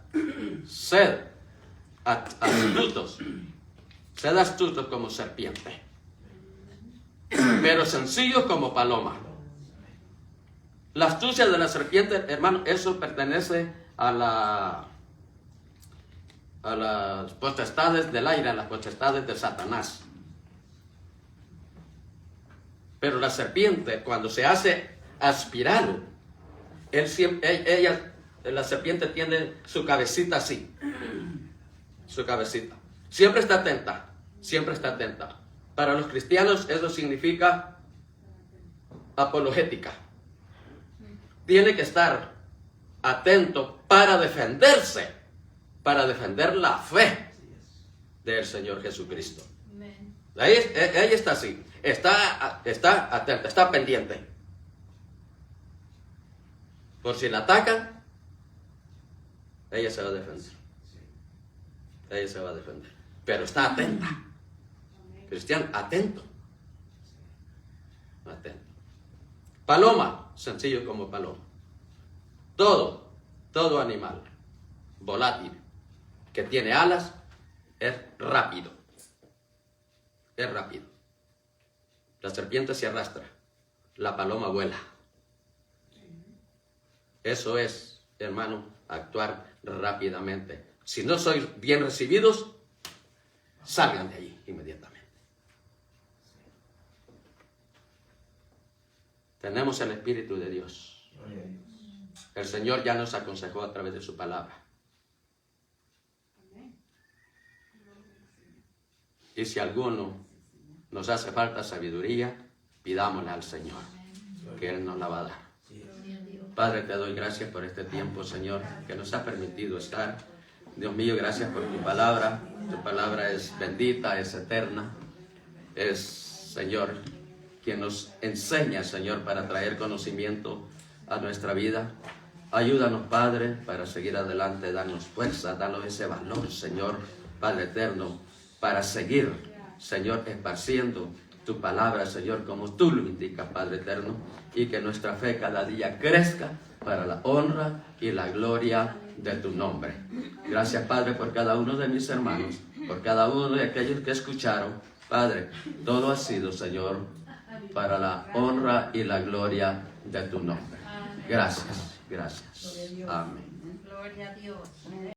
Sed astutos. Sed astutos como serpiente. Pero sencillos como paloma. La astucia de la serpiente, hermano, eso pertenece a las potestades del aire, a las potestades de Satanás. Pero la serpiente, cuando se hace aspirar, la serpiente tiene su cabecita así. Su cabecita. Siempre está atenta. Siempre está atenta. Para los cristianos eso significa apologética. Tiene que estar atento para defenderse, para defender la fe del Señor Jesucristo. Ella está así, está atenta, está pendiente. Por si la atacan, ella se va a defender. Ella se va a defender. Pero está atenta. Cristiano, atento. Atento. Paloma, sencillo como paloma. Todo animal volátil que tiene alas es rápido. Es rápido. La serpiente se arrastra. La paloma vuela. Eso es, hermano, actuar rápidamente. Si no sois bien recibidos, salgan de allí inmediatamente. Tenemos el Espíritu de Dios. El Señor ya nos aconsejó a través de su palabra. Y si alguno nos hace falta sabiduría, pidámosle al Señor, que Él nos la va a dar. Padre, te doy gracias por este tiempo, Señor, que nos ha permitido estar. Dios mío, gracias por tu palabra. Tu palabra es bendita, es eterna. Es, Señor, quien nos enseña, Señor, para traer conocimiento a nuestra vida. Ayúdanos, Padre, para seguir adelante. Danos fuerza, danos ese valor, Señor, Padre eterno, para seguir, Señor, esparciendo tu palabra, Señor, como tú lo indicas, Padre eterno, y que nuestra fe cada día crezca para la honra y la gloria de tu nombre. Gracias, Padre, por cada uno de mis hermanos, por cada uno de aquellos que escucharon. Padre, todo ha sido, Señor, para la honra y la gloria de tu nombre. Gracias, gracias. Amén. Gloria a Dios.